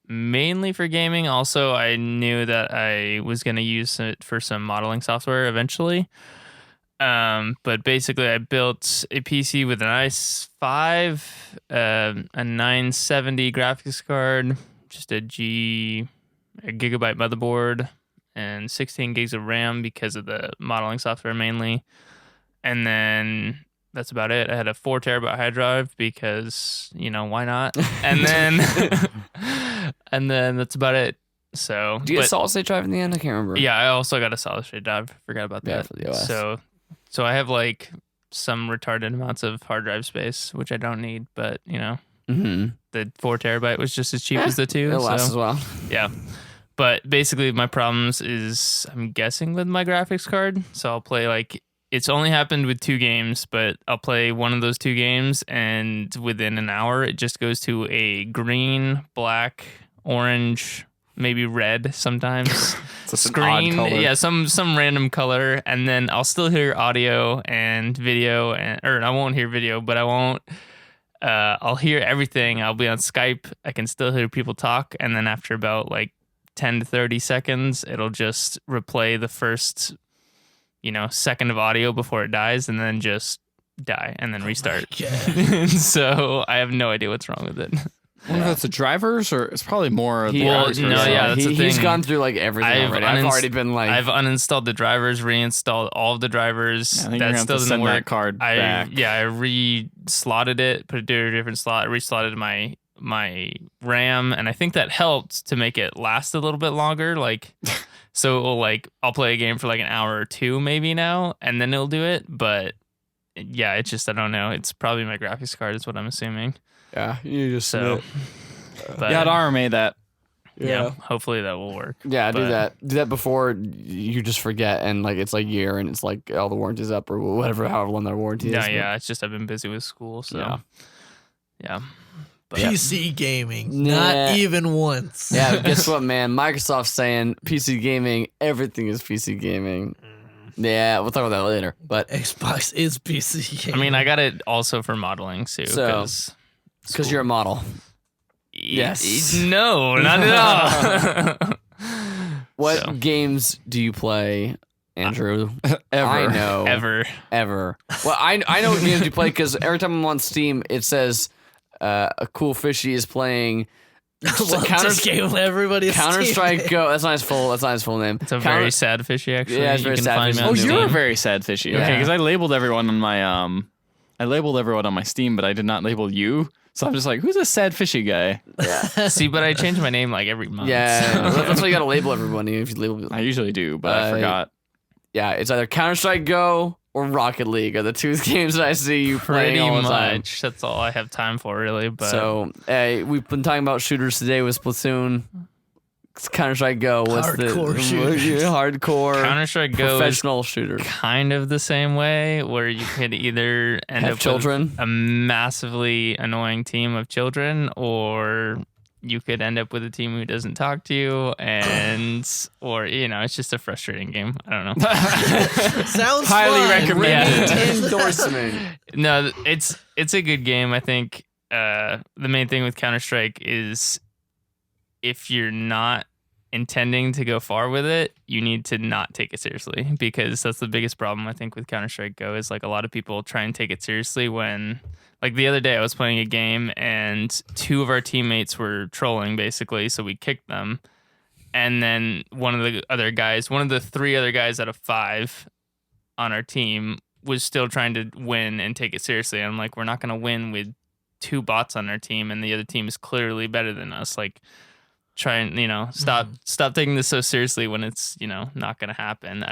mainly for gaming. Also, I knew that I was going to use it for some modeling software eventually. But basically, I built a PC with an i5, a 970 graphics card, just a gigabyte motherboard, and 16 gigs of RAM because of the modeling software mainly. And then that's about it. I had a 4 terabyte hard drive because, why not? And then and then that's about it. So Do you get a solid state drive in the end? I can't remember. yeah, I also got a solid state drive. Forgot about Yeah, that. for the OS. So I have like some retarded amounts of hard drive space, which I don't need, but Mm-hmm. the 4 terabyte was just as cheap as the 2. It'll last so as well. yeah. But basically my problems is I'm guessing with my graphics card. So I'll play like it's only happened with 2 games, but I'll play one of those 2 games and within an hour it just goes to a green, black, orange, maybe red sometimes. It's an odd screen. color. Yeah, some random color, and then I'll still hear audio and video, or I won't hear video, but I won't. I'll hear everything. I'll be on Skype. I can still hear people talk, and then after about like 10 to 30 seconds, it'll just replay the first, second of audio before it dies, and then just die and then restart. So I have no idea what's wrong with it. I wonder if it's the drivers or it's probably more. He- the Well, graphics no, card. yeah, that's the He's thing. gone through like everything already. I've already been like, I've uninstalled the drivers, reinstalled all of the drivers. Yeah, I think you're that gonna have still to doesn't send work. that card back. I re-slotted it, put it in a different slot, re-slotted my RAM, and I think that helped to make it last a little bit longer. Like, so it will, like I'll play a game for like an hour or 2 maybe now, and then it'll do it. But yeah, it's just I don't know. It's probably my graphics card is what I'm assuming. yeah, you just So, but Yeah, Dara made that. yeah, hopefully that will work. Yeah, do But- that before you just forget, and like it's like year, and it's like all the warranty's up or whatever, however long that warranty is. No, yeah, it's just I've been busy with school, so yeah. But PC gaming, Nah. not even once. Yeah, guess what, man? Microsoft's saying PC gaming, everything is PC gaming. Yeah, we'll talk about that later. But Xbox is PC gaming. I mean, I got it also for modeling too, So, because you're a model. Yes. No, not at all. What So. games do you play, Andrew? Ever. I know. Ever. Well, I know what games you play because every time I'm on Steam, it says a cool fishy is playing Well, this game everybody is Counter Strike stealing. Go. That's not his full name. It's a very sad fishy, actually. Yeah, it's You very can sad find fishy. me Oh, on you're Steam. a very sad fishy. Yeah. Okay, because I labeled everyone on my I labeled everyone on my Steam, but I did not label you. So I'm just like, who's a sad fishy guy? See, but I change my name like every month. Yeah, so- that's why you gotta label everybody. If you label, I usually do, but I forgot. yeah, it's either Counter Strike Go or Rocket League are the 2 games that I see you playing Pretty all the time. much. That's all I have time for, really. But So we've been talking about shooters today with Splatoon. Counter Strike Go. What's Hardcore the shooters. hardcore Counter Strike Go is professional shooters? kind of the same way, where you could either end Have up children. with a massively annoying team of children, or you could end up with a team who doesn't talk to you, and or it's just a frustrating game. I don't know. Sounds Highly fun. recommended. Yeah. Endorsement. No, it's a good game. I think the main thing with Counter Strike is if you're not intending to go far with it, you need to not take it seriously, because that's the biggest problem I think with Counter Strike Go is like a lot of people try and take it seriously when, like the other day I was playing a game and 2 of our teammates were trolling basically, so we kicked them, and then one of the 3 other guys out of 5 on our team was still trying to win and take it seriously. And I'm like, we're not going to win with 2 bots on our team and the other team is clearly better than us. Like, try and stop taking this so seriously when it's not going to happen.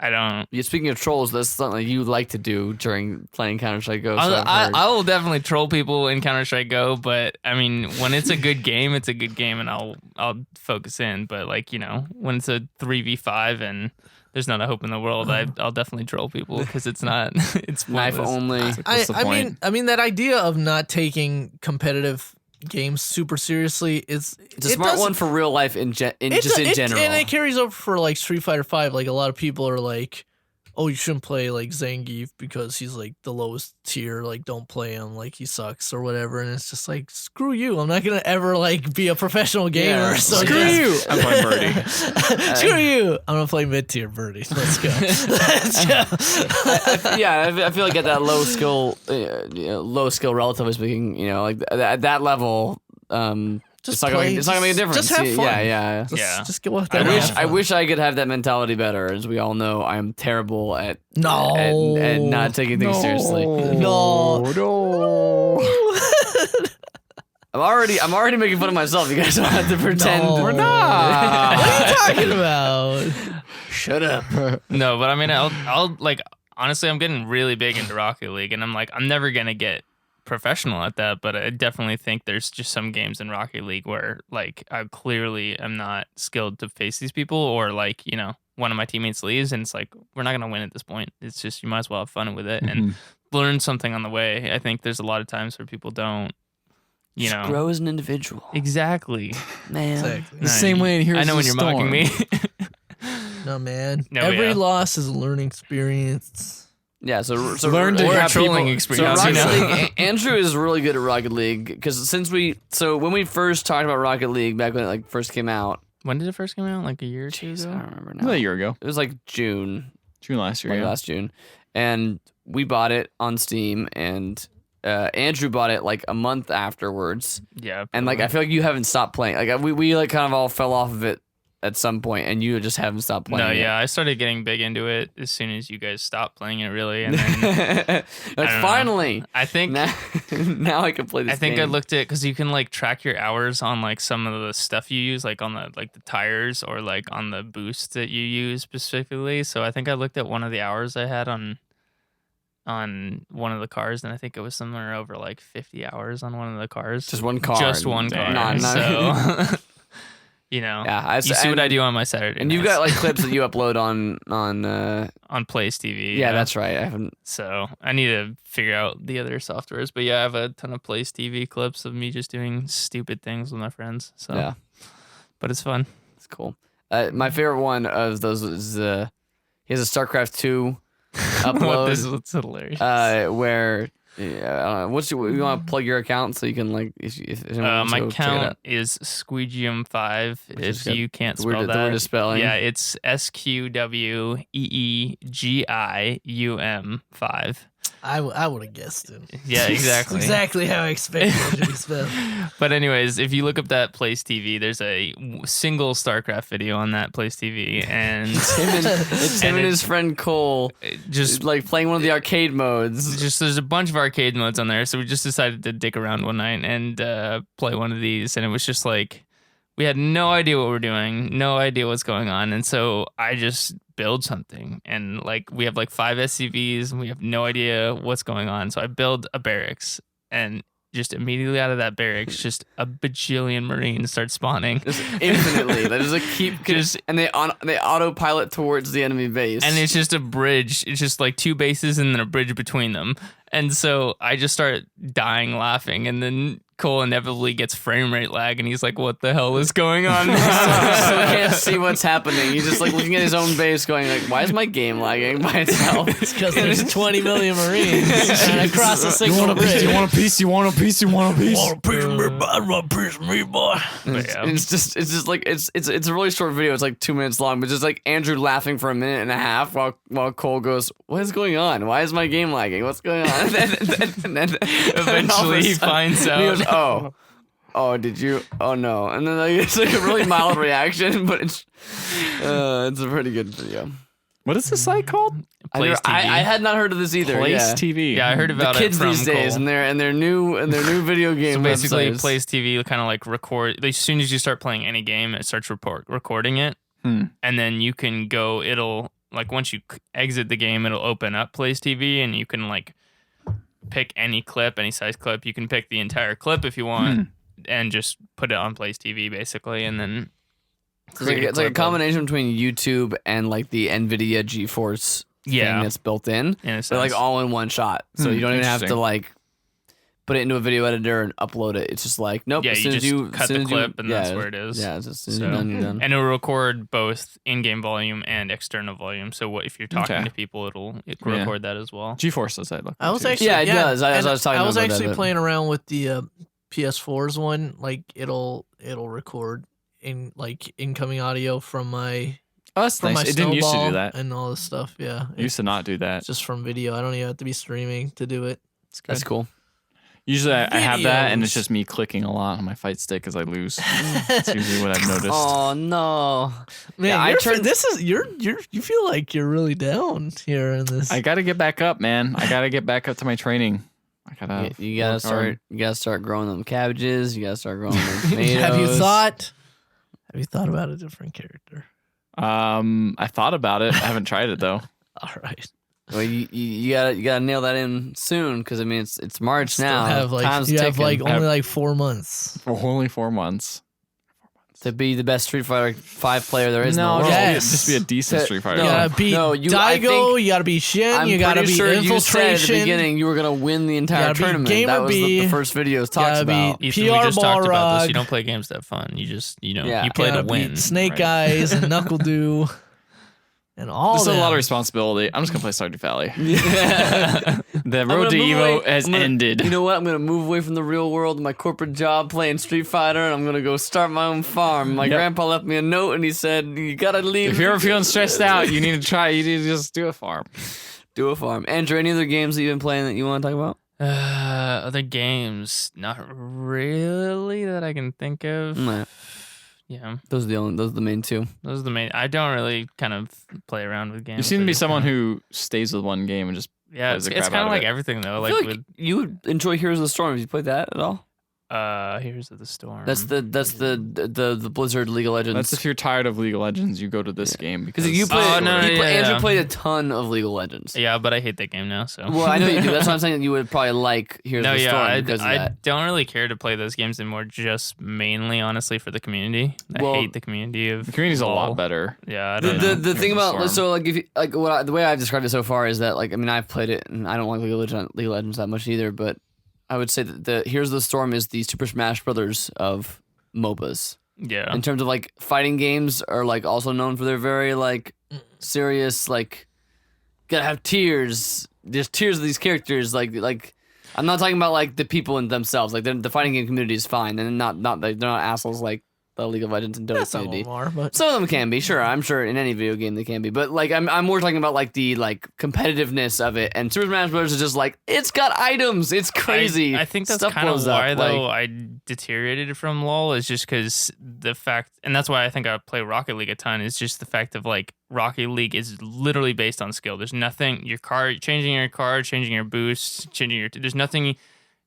I don't. Yeah, speaking of trolls, that's something you like to do during playing Counter Strike Go. So I've heard. I will definitely troll people in Counter Strike Go, but I mean, when it's a good game, it's a good game, and I'll focus in. But like when it's a 3v5 and there's not a hope in the world, I'll definitely troll people because it's not. It's Knife pointless. only. What's the point? I mean that idea of not taking competitive games super seriously is It's a smart one for real life in general. And it carries over for like Street Fighter 5. Like a lot of people are like, oh, you shouldn't play like Zangief because he's like the lowest tier, like don't play him, like he sucks or whatever. And it's just like, screw you, I'm not gonna ever like be a professional gamer. Yeah, So Screw you. I'm playing Birdie. Screw you, I'm gonna play mid tier Birdie. Let's go. Let's go. I feel like at that low skill, relatively speaking, like at that level, Just it's not play, gonna make a difference. Just have fun. Yeah. Just get with that. I wish I could have that mentality better. As we all know, I am terrible at No. at not taking things seriously. No. I'm already making fun of myself. You guys don't have to pretend. No. We're not. What are you talking about? Shut up. No, but I mean, I'll like honestly, I'm getting really big into Rocket League, and I'm like, I'm never gonna get professional at that, but I definitely think there's just some games in Rocket League where like I clearly am not skilled to face these people, or like one of my teammates leaves, and it's like we're not gonna win at this point. It's just you might as well have fun with it and learn something on the way. I think there's a lot of times where people don't. Just grow as an individual. Exactly, man. Exactly. The same way in Heroes I know of when you're Storm. mocking me. No, man. No, Every yeah. loss is a learning experience. Yeah, so Learn to or a have trolling people- experience. So you Rocket know? League, Andrew is really good at Rocket League because when we first talked about Rocket League back when it like first came out, When did it first come out? Like a year or two I ago? don't remember About now. a year ago. It was like June, June last year. like Yeah. last June, and we bought it on Steam, and Andrew bought it like a month afterwards, Yeah, and like I feel like you haven't stopped playing. Like we like kind of all fell off of it at some point, and you just haven't stopped playing. No, it. yeah, I started getting big into it as soon as you guys stopped playing it, really. And then like don't know. finally, I think now I can play this. I think game. I looked at because you can like track your hours on like some of the stuff you use, like on the tires or like on the boost that you use specifically. So I think I looked at one of the hours I had on one of the cars, and I think it was somewhere over like 50 hours on one of the cars. Just one car. Just one car. Not- So Yeah, you see what I do on my Saturday. And you've nights got like clips that you upload on on Plays TV. yeah, that's right. I haven't. So I need to figure out the other softwares. But yeah, I have a ton of Plays TV clips of me just doing stupid things with my friends. So Yeah, but it's fun. it's cool. My favorite one of those is he has a StarCraft 2 upload It's hilarious. where you want to plug your account so you can like if anyone wants My to go check it out. account is Squeegium5. Which is If good. you can't The spell weird- the that, weirdest spelling. yeah, it's SQWEEGIUM5. I would have guessed it. Yeah, exactly. Exactly how I expected it to be spelled. But anyways, if you look up that Place TV, there's a single StarCraft video on that Place TV, and It's him and his friend Cole just like playing one of the arcade modes. there's a bunch of arcade modes on there, so we just decided to dick around one night and play one of these, and it was just like we had no idea what we're doing, no idea what's going on, and so I just build something, and like we have like 5 SCVs, and we have no idea what's going on, so I build a barracks, and just immediately out of that barracks, just a bajillion Marines start spawning. Just infinitely. They just like keep and they autopilot towards the enemy base. And it's just a bridge. It's just like 2 bases and then a bridge between them. And so I just start dying laughing. And then Cole inevitably gets frame rate lag. And he's like, what the hell is going on? so he can't see what's happening. He's just like looking at his own base going like, why is my game lagging by itself? It's because there's 20 million Marines and across a single bridge. You want a piece? You want a piece? You want a piece? Want a piece of me, boy? I want a piece of me, boy. But yeah. It's just like it's a really short video. It's like 2 minutes long, but just like Andrew laughing for a minute and a half while Cole goes, what is going on? Why is my game lagging? What's going on? And then Eventually he finds and he out. goes, oh, did you? Oh no! And then like, it's like a really mild reaction, but it's a pretty good video. What is this site called? Plays TV. I had not heard of this either. Place yeah. TV. Yeah, I heard The about kids it from these days Cole. and their new video game. So basically, websites. Plays TV kind of like record. As soon as you start playing any game, it starts recording it, and then you can go. It'll like once you exit the game, it'll open up Plays TV, and you can like pick any clip, any size clip. You can pick the entire clip if you want, and just put it on Plays TV basically, and then It's like a clip of- combination between YouTube and like the NVIDIA GeForce thing Yeah. that's built in. in a They're like sense. all in one shot, so you don't even have to Interesting. like put it into a video editor and upload it. It's just like, nope. Yeah, as you soon as just cut as soon the as you- clip and that's where it is. Yeah, as soon as So- you're done, you're done. And it'll record both in-game volume and external volume. So if you're talking Okay. to people, it'll Yeah. record that as well. GeForce does that. I was too. actually Yeah, it does. I and was talking I was about actually that. playing around with the PS4's one. Like it'll record in like incoming audio from my Oh, that's from nice. my It didn't used to do snowball that. and all this stuff. Yeah, It used to not do that. it's just from video. I don't even have to be streaming to do it. It's good. That's cool. Usually I have that, and it's Videos. just me clicking a lot on my fight stick as I lose. That's usually what I've noticed. Oh no! Man, Yeah, I you're- turned- this is you feel like you're really down here in this. I got to get back up, man. I got to get back up to my training. I gotta. You gotta work start. hard. You gotta start growing them cabbages. You gotta start growing them tomatoes. Have you thought about a different character? I thought about it. I haven't tried it though. All right. Well, you gotta nail that in soon because I mean it's March Still now. have like Time's you have ticking. like only Have- like 4 months. For only 4 months. to be the best Street Fighter 5 player there is in No, the world. Yes. just be a decent Street Fighter. You No. gotta beat no, I Daigo. think- You gotta beat Shin. I'm you gotta pretty beat sure you said at the Infiltration. beginning you were gonna win the entire gotta beat tournament. Gamer That was the B. first video talks Gotta about. beat Ethan, we PR just talked about this. Balrog. You don't play games to have fun. You just, Yeah. you play to Gotta win. beat Snake right. Eyes and Knuckle Dew and all This is a lot them. of responsibility. I'm just gonna play Stardew Valley. Yeah. The I'm road gonna to move Evo away- has I'm gonna- ended. You know what? I'm gonna move away from the real world, my corporate job, playing Street Fighter, and I'm gonna go start my own farm. My Yep. grandpa left me a note, and he said, "You gotta leave. If you're ever feeling stressed out, you need to try. You need to just do a farm. do a farm." Andrew, any other games that you've been playing that you want to talk about? Other games, not really that I can think of. Nah. Yeah, Those are the main two. those are the main. I don't really kind of play around with games. You seem to I be just someone kinda- who stays with one game and just. Yeah, plays it's the crap kind out of of like it. everything though. I Like feel with you would enjoy Heroes of the Storm. Have you played that at all? Heroes of the Storm. That's the Blizzard League of Legends. That's if you're tired of League of Legends, you go to this game because Because you played. Oh, no, you yeah, play- Andrew yeah. played a ton of League of Legends. Yeah, but I hate that game now. So Well, I know you do. That's why I'm saying that you would probably like Heroes no, of the Storm yeah, because of I that. don't really care to play those games anymore. Just mainly, honestly, for the community. I Well, hate the community of the community's a LOL. lot better. Yeah, I The, don't the, know. the thing Heroes of about the Storm. so like if you, like the way I've described it so far is that like I mean I've played it and I don't like League of Legends that much either, but I would say that the Heroes of the Storm is the Super Smash Brothers of MOBAs. Yeah, In terms of like fighting games are like also known for their very like serious like gotta have tears. There's tears of these characters like I'm not talking about like the people in themselves. Like the fighting game community is fine and not like they're not assholes like the League of Legends and Dota Some of community. them are, but Some of them can be, sure. I'm sure in any video game they can be, but like I'm more talking about like the like competitiveness of it. And Super Smash Bros is just like it's got items, it's crazy. I think that's Stuff kind of blows up, why though like- I deteriorated from LoL is just because the fact, and that's why I think I play Rocket League a ton. Is just the fact of like Rocket League is literally based on skill. There's nothing changing your card, changing your boost, changing your. There's nothing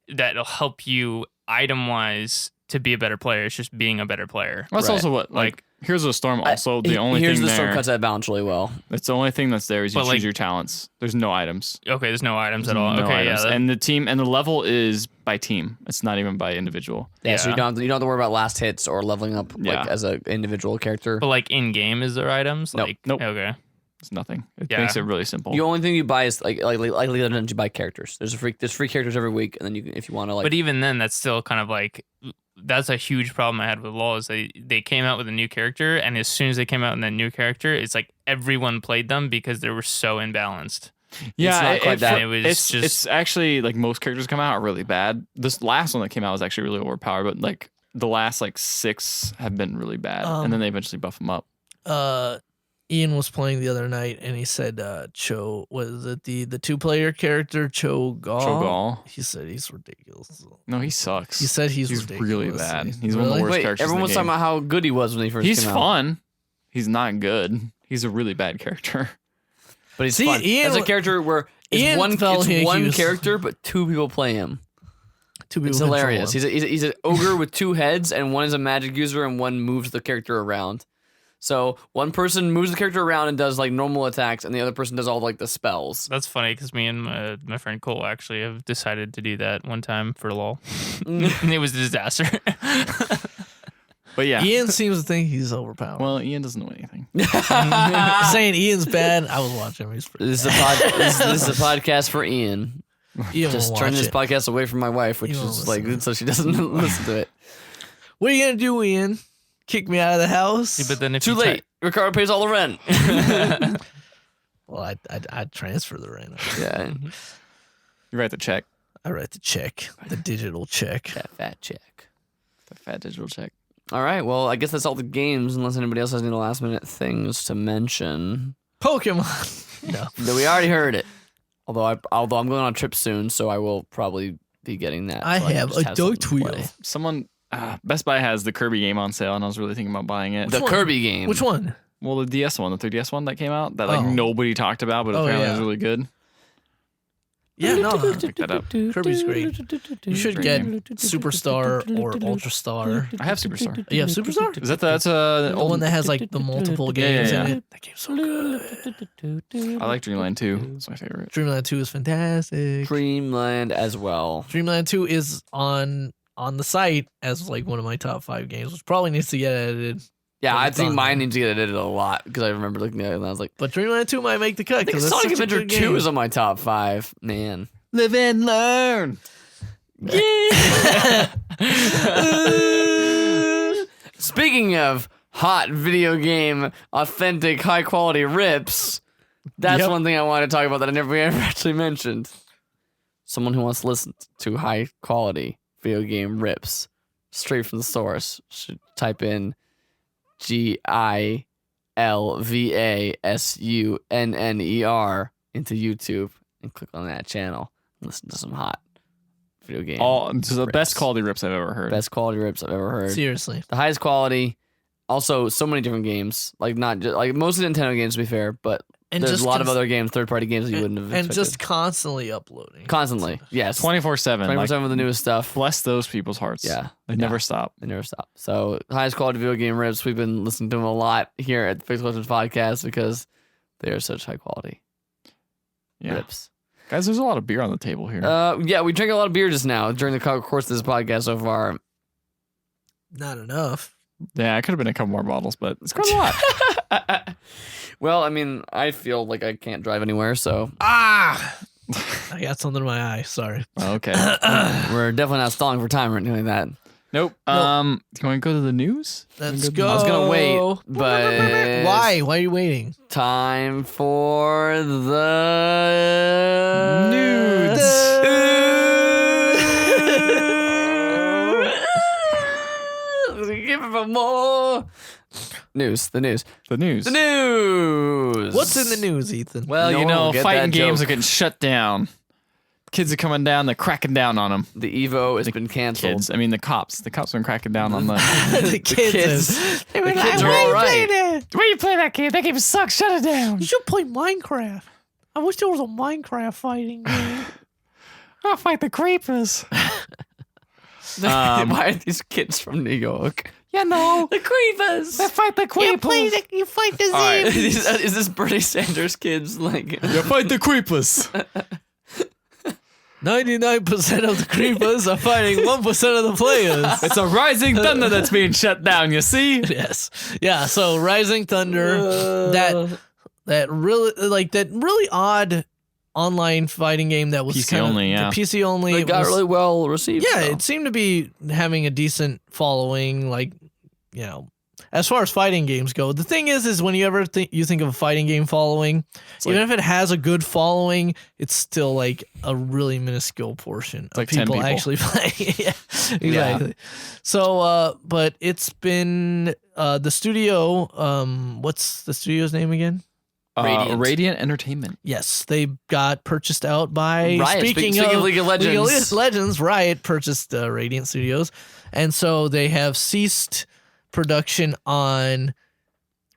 that'll help you item wise to be a better player. It's just being a better player. That's Right. also what like Here's a Storm. Also, the only Here's thing the Storm there. cuts that balance really well. It's the only thing that's there is you But, choose like- your talents. There's no items. Okay, there's no items There's at all. no Okay, items. yeah. And the team and the level is by team. It's not even by individual. Yeah, so Yeah. you don't have to worry about last hits or leveling up like Yeah. as an individual character. But like in game, is there items? Nope. Like Nope. Okay. It's nothing. It Yeah. makes it really simple. The only thing you buy is like League of Legends, you buy characters. There's free characters every week, and then you if you want to like. But even then, that's still kind of like that's a huge problem I had with LoL is they came out with a new character, and as soon as they came out with that new character, it's like everyone played them because they were so imbalanced. yeah, not quite that. It was it's just- it's actually like most characters come out are really bad. This last one that came out was actually really overpowered, but like the last like 6 have been really bad, and then they eventually buff them up. Ian was playing the other night and he said Cho was it the 2-player character Cho'Gall? Cho'Gall. He said he's ridiculous. No, he sucks. He said he's really ridiculous. bad. He's one of the Really? worst Wait, characters. everyone in was the talking game. about how good he was when he first He's came out. fun. He's not good. He's a really bad character. But he's See, fun. Ian As a wa- character where Ian felt it's he one was- character, but 2 people play him. 2 people It's control hilarious. him. He's an ogre with 2 heads, and one is a magic user, and one moves the character around. So one person moves the character around and does like normal attacks, and the other person does all like the spells. That's funny because me and my friend Cole actually have decided to do that one time for LoL. Mm. And it was a disaster. But yeah. Ian seems to think he's overpowered. Well, Ian doesn't know anything. Saying Ian's bad, I was watching him. He's pretty This is a podcast for Ian. You don't Just wanna turning watch this it. podcast away from my wife, which You won't is like listen. so she doesn't listen to it. What are you gonna do, Ian? Kick me out of the house? Yeah, but then if Too you late. Ricardo pays all the rent. Well, I'd transfer the rent. Yeah, You write the check. I write the check, the digital check. that fat check. The fat digital check. All right, well, I guess that's all the games, unless anybody else has any last minute things to mention. Pokemon. No. No, we already heard it. Although I'm going on a trip soon, so I will probably be getting that. I so can have just a something dog to Twill. play. Someone, Best Buy has the Kirby game on sale, and I was really thinking about buying it. The one? Kirby game. Which one? Well, the DS one, the 3DS one that came out, that like Oh. nobody talked about, but Oh, apparently yeah. was really good. Yeah, no. Pick that up. Kirby's great. You should Great get game. Superstar or Ultra Star. I have Superstar. You have Superstar? Is that that's The one that has like the multiple games yeah. in it. That game's so good. I like Dreamland 2. It's my favorite. Dreamland 2 is fantastic. Dreamland as well. Dreamland 2 is on the site as like one of my top 5 games, which probably needs to get edited. Yeah, But I it's think on mine there. needs to get edited a lot because I remember looking at it and I was like, But Dreamland 2 might make the cut I think because it's Sonic such a Adventure good 2 game. is on my top 5. Man. Live and learn. Speaking of hot video game, authentic, high quality rips, that's Yep. one thing I want to talk about that I never ever actually mentioned. Someone who wants to listen to high quality video game rips straight from the source should type in GILVASUNNER into YouTube and click on that channel and listen to some hot video game. This is the best rips. quality rips I've ever heard. Best quality rips I've ever heard. Seriously. The highest quality. Also, so many different games. Like not just like mostly Nintendo games to be fair, but And there's just a lot of cons- other games, third party games that you wouldn't have and expected. just constantly uploading. Constantly. Yes. 24/7. 24/7 Like, with the newest stuff. bless those people's hearts. Yeah. They never stop. They never stop. So highest quality video game rips. We've been listening to them a lot here at the Fixed Legends podcast because they are such high quality Yeah. rips. Guys, there's a lot of beer on the table here. Yeah, we drank a lot of beer just now during the course of this podcast so far. Not enough. Yeah, it could have been a couple more bottles, but it's quite a lot. Well, I mean, I feel like I can't drive anywhere, so I got something in my eye. Sorry. Okay. we're definitely not stalling for time or anything like that. Nope. Can we go to the news? Let's Can we go. I was gonna wait, but Why? Why are you waiting? time for the Give it more news. The news. The news. The news. What's in the news, Ethan? Well, No you one know, will get fighting that games joke. are getting shut down. Kids are coming down. They're cracking down on them. The Evo has been canceled. Kids. I mean, the cops. The cops have been cracking down on the. the kids. The kids are all right. Why you play that game? That game sucks. Shut it down. You should play Minecraft. I wish there was a Minecraft fighting game. I'll fight the creepers. Why are these kids from New York? You know, The creepers. they fight the creepers. You fight the All right, is this Bernie Sanders kids like? You fight the creepers. 99% of the creepers are fighting 1% of the players. It's a rising thunder that's being shut down. You see? Yes. Yeah, so Rising Thunder, that really odd online fighting game that was PC kinda- only, yeah. The PC only. It got was- really well received. Yeah, though. it seemed to be having a decent following, like, you know, as far as fighting games go. The thing is when you ever think of a fighting game following, even if it has a good following, it's still like a really minuscule portion of like 10 people people. actually playing. Yeah, exactly. So, but it's been the studio. What's the studio's name again? Radiant. Entertainment. Yes, they got purchased out by Riot. Speaking of of League of Legends, Riot purchased Radiant Studios, and so they have ceased production on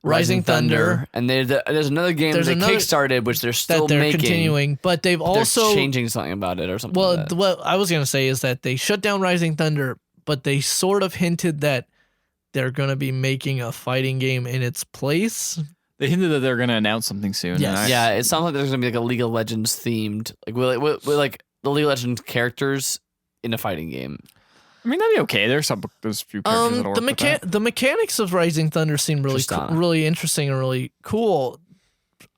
Rising Thunder and there's another game There's they another- kickstarted, which they're still that they're making. continuing, but they've They're also changing something about it or something. well, like that. what I was gonna say is that they shut down Rising Thunder, but they sort of hinted that they're gonna be making a fighting game in its place. They hinted that they're going to announce something soon. Yes. and I- Yeah, it sounds like there's gonna be like a League of Legends themed, like with like the League of Legends characters in a fighting game. I mean, that'd be okay. There's a few characters that'll The work with that. the mechanics of Rising Thunder seem really Tristana. really interesting and really cool.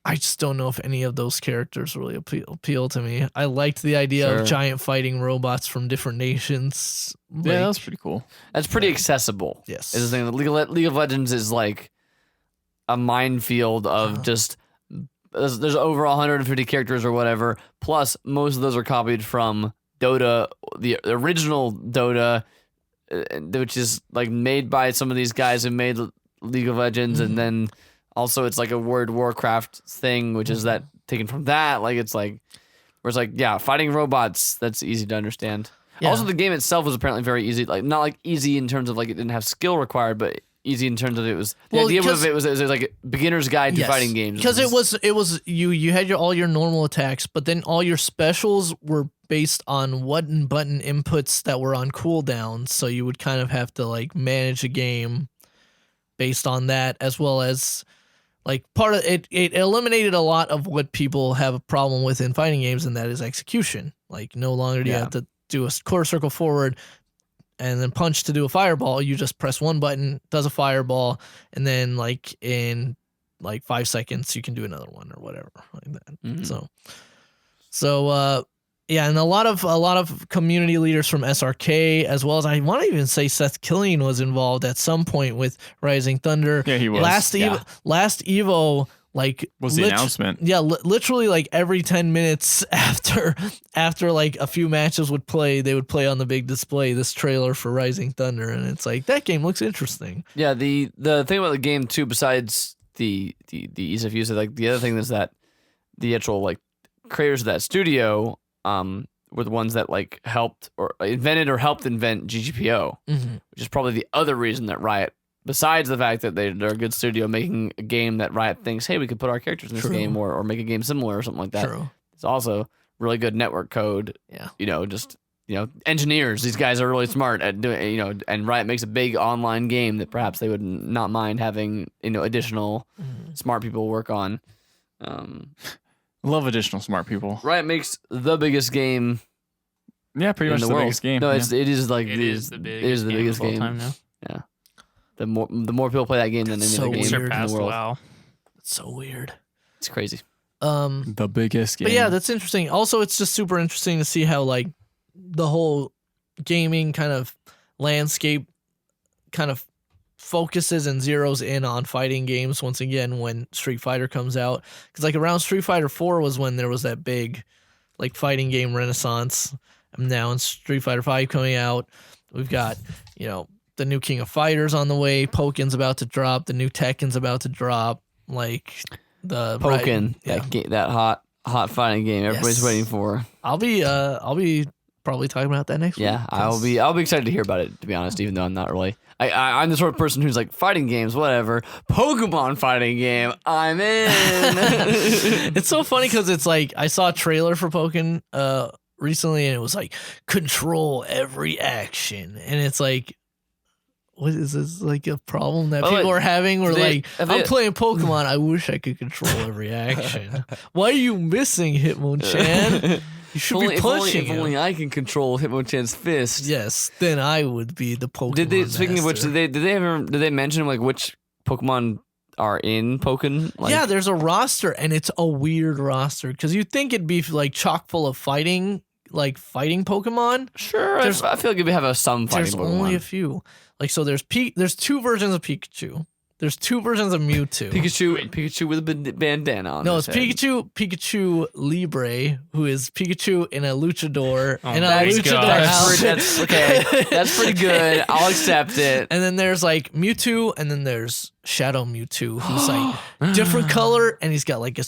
I just don't know if any of those characters really appeal to me. I liked the idea of giant fighting robots from different nations. Yeah, that was pretty cool. That's pretty accessible. Yes. Is the thing. League of Legends is like a minefield of just there's over 150 characters or whatever. Plus, most of those are copied from Dota, the original Dota, which is like made by some of these guys who made League of Legends, and then also it's like a World of Warcraft thing, which is that taken from that. Like it's like where it's like fighting robots. That's easy to understand. Yeah. Also, the game itself was apparently very easy. Like not like easy in terms of like it didn't have skill required, but easy in terms of it was the idea of it was like a beginner's guide to fighting games. Because it was you had all your normal attacks, but then all your specials were based on button inputs that were on cooldown. So you would kind of have to like manage a game based on that, as well as like part of it. It eliminated a lot of what people have a problem with in fighting games, and that is execution. Like no longer do you have to do a quarter circle forward and then punch to do a fireball. You just press one button, does a fireball, and then like in like 5 seconds you can do another one or whatever like that. So yeah, and a lot of community leaders from SRK, as well as I want to even say Seth Killian was involved at some point with Rising Thunder. Yeah, he was. Last Evo like was the announcement. Yeah, literally like every 10 minutes after like a few matches would play, they would play on the big display this trailer for Rising Thunder, and it's like that game looks interesting. Yeah, the thing about the game too, besides the ease of use, like the other thing is that the actual like creators of that studio were the ones that like helped or invented or helped invent GGPO, which is probably the other reason that Riot, besides the fact that they're a good studio making a game that Riot thinks, hey, we could put our characters in this game or make a game similar or something like that. It's also really good network code. Yeah. Engineers. These guys are really smart at doing, and Riot makes a big online game that perhaps they would not mind having, additional smart people work on. Love additional smart people. Riot makes the biggest game. Yeah, pretty much the biggest game. No, it is the biggest game. Time now. Yeah. The more people play that game than any other game in the world. Wow. It's so weird. It's crazy. The biggest game. But yeah, that's interesting. Also, it's just super interesting to see how like the whole gaming kind of landscape kind of focuses and zeroes in on fighting games once again when Street Fighter comes out. Because like around Street Fighter 4 was when there was that big like fighting game renaissance. And now in Street Fighter 5 coming out, we've got, the new King of Fighters on the way. Poken's about to drop. The new Tekken's about to drop. Like the Pokken, that hot fighting game everybody's waiting for. I'll be probably talking about that next week. Yeah, I'll be excited to hear about it, to be honest, even though I'm not really. I'm the sort of person who's like, fighting games, whatever. Pokemon fighting game, I'm in. It's so funny because it's like I saw a trailer for Pokken recently, and it was like control every action, and it's like, what is this, like a problem that people are having? Where I'm playing Pokemon, I wish I could control every action. Why are you missing Hitmonchan? You should be punching him. If only I can control Hitmonchan's fist. Yes, then I would be the Pokemon. Speaking of which, did they mention like which Pokemon are in Pokken? Like, yeah, there's a roster, and it's a weird roster because you'd think it'd be like chock full of fighting Pokemon. Sure, I feel like we have some fighting Pokemon. There's only a few. Like, so there's two versions of Pikachu. There's two versions of Mewtwo. Pikachu with a bandana on. No, his it's head. Pikachu Libre, who is Pikachu in a luchador and a my luchador God. outfit. That's pretty good. I'll accept it. And then there's like Mewtwo, and then there's Shadow Mewtwo, who's like different color, and he's got like a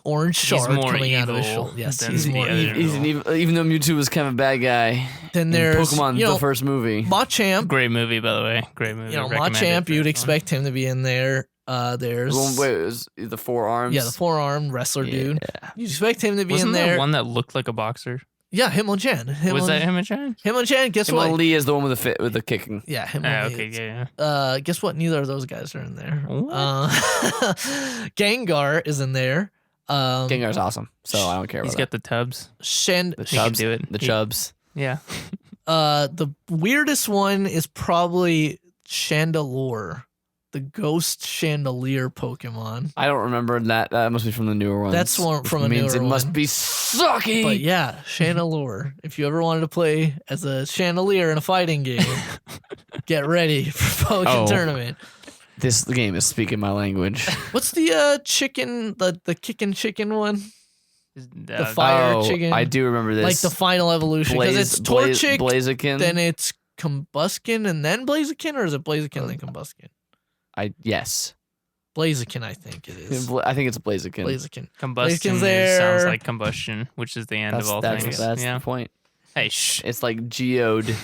orange shard coming out of his shoulder. Yes, he's more evil. Even though Mewtwo was kind of a bad guy. Then there's Pokemon, the first movie. Machamp. Great movie, by the way. Great movie. Machamp, you'd expect him to be in there. There's it was the forearms. Yeah, the forearm wrestler dude. You expect him to be in there. Wasn't there one that looked like a boxer? Yeah, Hitmonchan. Was that Hitmonchan? Hitmonchan, guess what? Hitmonlee is the one with the kicking. Yeah, Hitmonlee. Okay, yeah. Guess what? Neither of those guys are in there. What? Gengar is in there. Gengar's awesome, so I don't care about He's got the tubs. the He can do it. The chubs. Yeah. The weirdest one is probably Chandelure, the Ghost Chandelier Pokemon. I don't remember that. That must be from the newer ones. That's one which from a means newer it must one. be sucky. But yeah, Chandelure. If you ever wanted to play as a Chandelier in a fighting game, get ready for Pokemon Tournament. This game is speaking my language. What's the chicken, the kicking chicken one? The Uh, fire chicken. I do remember this. Like the final evolution. Because it's Torchic, Blaziken. then it's Combuskin, and then Blaziken? Or is it Blaziken, then Combuskin? Yes. Blaziken, I think it is. I think it's a Blaziken. Blaziken. Combustion there. sounds like combustion, which is the end of all That's things. the Yeah. point. Hey, shh. It's like geode,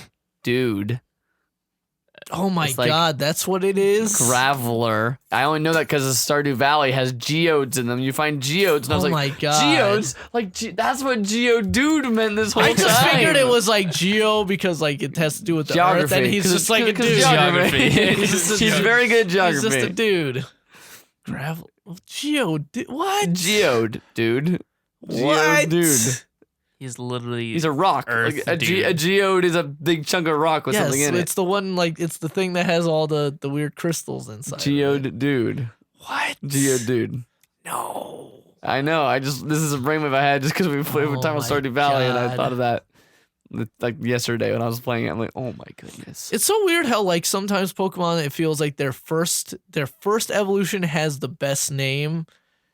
dude. Oh my It's like god, that's what it is? Graveler. I only know that because Stardew Valley has geodes in them. You find geodes, and I was Oh like, my god. geodes? Like, that's what geodude meant this whole I time. just figured it was like Geo because like it has to do with the geography. Earth, and he's 'cause just it's- like a 'cause dude. Geography. He's very good at geography. He's just a dude. Gravel. Geo. What? Geode, dude. What? Geodude. He's literally. He's a rock. Earth Like, dude. a geode is a big chunk of rock with Yes, something in it. it's the one like it's the thing that has all the weird crystals inside. of it. Geode dude. What? Geode dude. No. I know. This is a brainwave I had just because we were talking about my Stardew Valley, and I God. thought of that like yesterday when I was playing it. I'm like, oh my goodness. It's so weird how like sometimes Pokemon it feels like their first evolution has the best name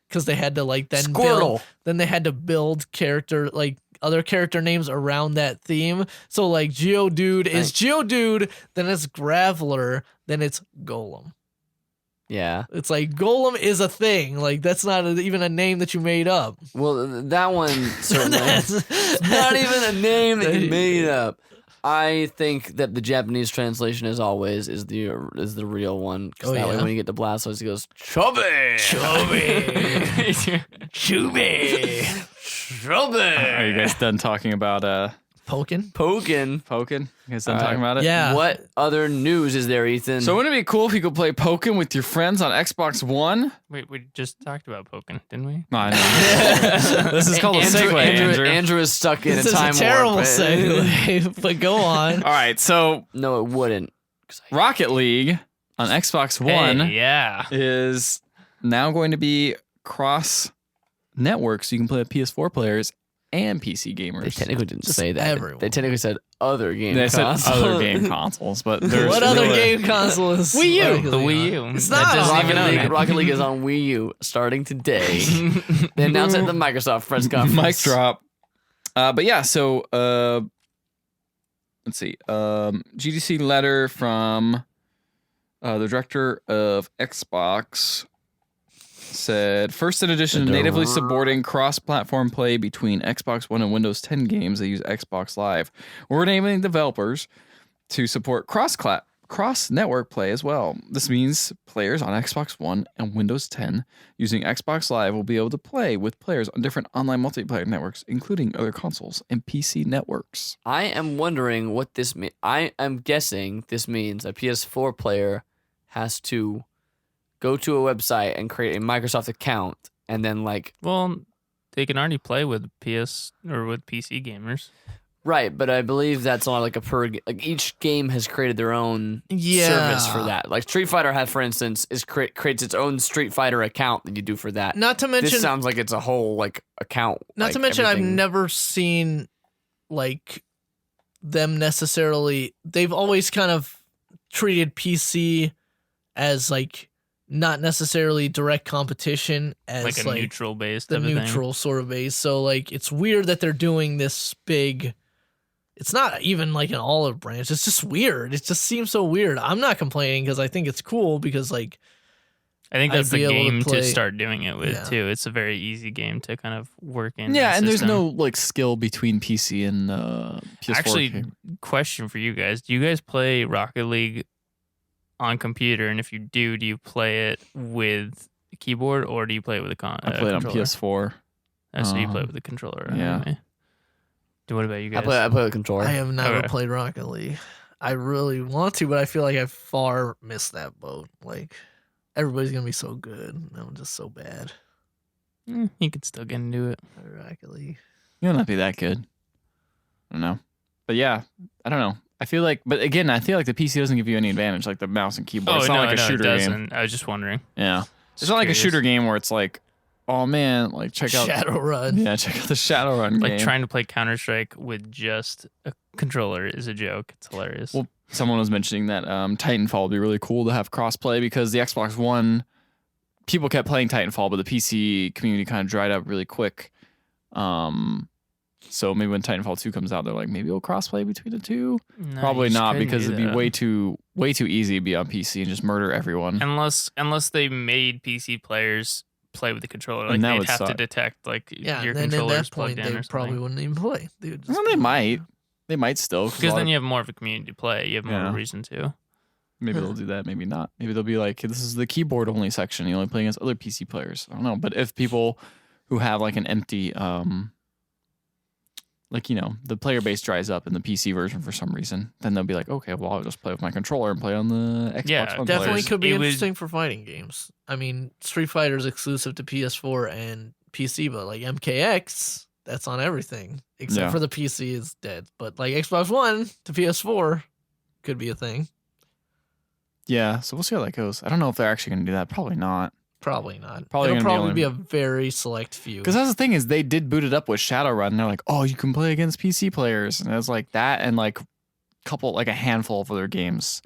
because they had to like then Squirtle. they had to build character like other character names around that theme. So like Geodude is Geodude, then it's Graveler, then it's Golem. Yeah. It's like Golem is a thing. Like that's not even a name that you made up. Well, that one certainly. That's Not even a name that you made up. I think that the Japanese translation, as always, is the real one. Because Oh, that way, yeah? when you get to Blastoise, he goes chubby, Chubby. Chubby. chubby. Are you guys done talking about Pokin. Pokin? Pokin? You guys done All right. talking about it? Yeah. What other news is there, Ethan? So wouldn't it be cool if you could play Pokin with your friends on Xbox One? Wait, we just talked about Pokken, didn't we? No, I know. This is called a segue, Andrew. Andrew is stuck in This a is time a terrible warp. segue, but go on. All right, so No, it wouldn't. Rocket League on Xbox One Hey, yeah. is now going to be cross network, so you can play with PS4 players and PC They gamers. technically didn't Just say that. everyone. They technically said other game They said consoles. other game consoles, but there's What other really- game console is Wii U. Rocket The League Wii on? U. It's That not doesn't on even Rocket own League, it. Rocket League is on Wii U starting today. They announced it at the Microsoft press conference. Mic drop. But yeah, so let's see. GDC letter from the director of Xbox said first in addition to natively supporting cross-platform play between Xbox One and Windows 10 games that use Xbox Live, we're enabling developers to support cross-network play as well. This means players on Xbox One and Windows 10 using Xbox Live will be able to play with players on different online multiplayer networks, including other consoles and PC networks. I am wondering what this means. I am guessing this means a PS4 player has to go to a website and create a Microsoft account and then like Well, they can already play with PS or with PC gamers. right, but I believe that's on like a like each game has created their own service for that. Like Street Fighter has, for instance, creates its own Street Fighter account that you do for that. Not to mention, This sounds like it's a whole like account. not like, to mention, I've everything. never seen like them necessarily. They've always kind of treated PC as like not necessarily direct competition, as Like a neutral based the type of thing. neutral sort of base. So like it's weird that they're doing this big. It's not even like an olive branch. It's just weird. It just seems so weird. I'm not complaining because I think it's cool because like I think I'd that's be the able to game to play- start doing it with Yeah. too. It's a very easy game to kind of work in. Yeah, the and there's system. no like skill between PC and PS4. Actually, question for you guys: do you guys play Rocket League on computer? And if you do you play it with a keyboard or do you play it with a I played on controller? PS4. So you play Um, with a controller. yeah. Okay. What about you I guys? play the controller. I have never Okay. played Rocket League. I really want to, but I feel like I far missed that boat. Like everybody's gonna be so good, and I'm just so bad You could still get into it. at Rocket League. You'll not be that good. I don't know. But yeah, I don't know. I feel like, but again, I feel like the PC doesn't give you any advantage, like the mouse and keyboard. Oh, It's not no, like a no, shooter it game. doesn't. I was just wondering. Yeah. It's Just not like a curious. shooter game where it's like, oh man, like check out Shadowrun. Yeah, check out the Shadowrun Like game. trying to play Counter-Strike with just a controller is a joke. It's hilarious. Well, someone was mentioning that Titanfall would be really cool to have crossplay because the Xbox One, people kept playing Titanfall, but the PC community kind of dried up really quick. So maybe when Titanfall 2 comes out, they're like, maybe we'll crossplay between the two. No, you Probably just not couldn't because do it'd be that. way too easy to be on PC and just murder everyone. Unless they made PC players play with the controller, like And that they'd would have to suck. detect like Yeah, your and then at controller's that point, plugged in they or probably something. wouldn't even play. They would just Well, they might. They might still. Because a lot then of- you have more of a community to play. You have more of Yeah. a reason to. Maybe they'll do that, maybe not. Maybe they'll be like, this is the keyboard only section. You only play against other PC players. I don't know. But if people who have like an empty, like, you know, the player base dries up in the PC version for some reason, then they'll be like, okay, well, I'll just play with my controller and play on the Xbox Yeah, One Definitely players. could be It would- interesting for fighting games. I mean, Street Fighter is exclusive to PS4 and PC, but like MKX, that's on everything except Yeah. for the PC is dead. But like Xbox One to PS4 could be a thing. Yeah, so we'll see how that goes. I don't know if they're actually going to do that. Probably not. Probably not. Probably It'll gonna be probably only- be a very select few. Because that's the thing is they did boot it up with Shadowrun. And they're like, oh, you can play against PC players. And it was like that and like a handful of other games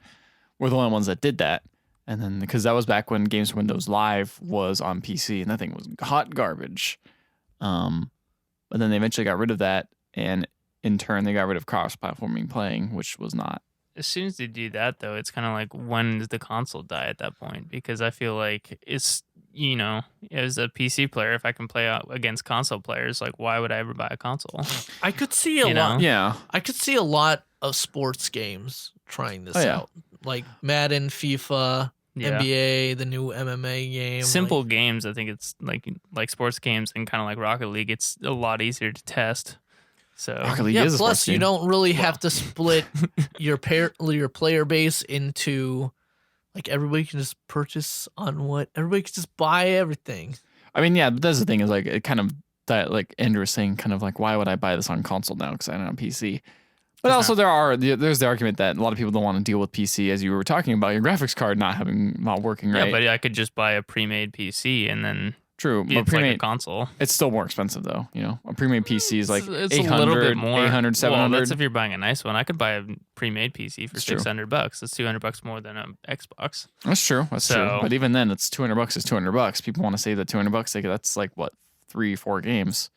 were the only ones that did that. And then because that was back when Games Windows Live was on PC and that thing was hot garbage. But then they eventually got rid of that. And in turn, they got rid of cross-platforming playing, which was not. As soon as they do that, though, it's kind of like, when does the console die at that point? Because I feel like it's, you know, as a PC player, if I can play out against console players, like, why would I ever buy a console? I could see a You lot. know? Yeah. I could see a lot of sports games trying this Oh, yeah. out, like Madden, FIFA, Yeah. NBA, the new MMA game. Simple like- games, I think it's like sports games and kind of like Rocket League, it's a lot easier to test. So Rocket League Yeah. is a Plus, sports you game. don't really have to split your player base into like everybody can just purchase on what everybody can just buy everything. I mean, yeah, but that's the thing is like it kind of that like Andrew was saying, kind of like why would I buy this on console now because I don't have PC. But It's also there's the argument that a lot of people don't want to deal with PC as you were talking about your graphics card not working right. yeah, but I could just buy a pre-made PC and then True, but it's like a pre-made console. it's still more expensive though. You know, a pre-made PC is like It's 800, a little bit more. 800, 700. Well, that's if you're buying a nice one. I could buy a pre-made PC for It's true. $600. That's $200 more than an Xbox. That's true. That's true. So- But even then, it's $200 is $200. People want to save that $200. Like that's like what 3-4 games.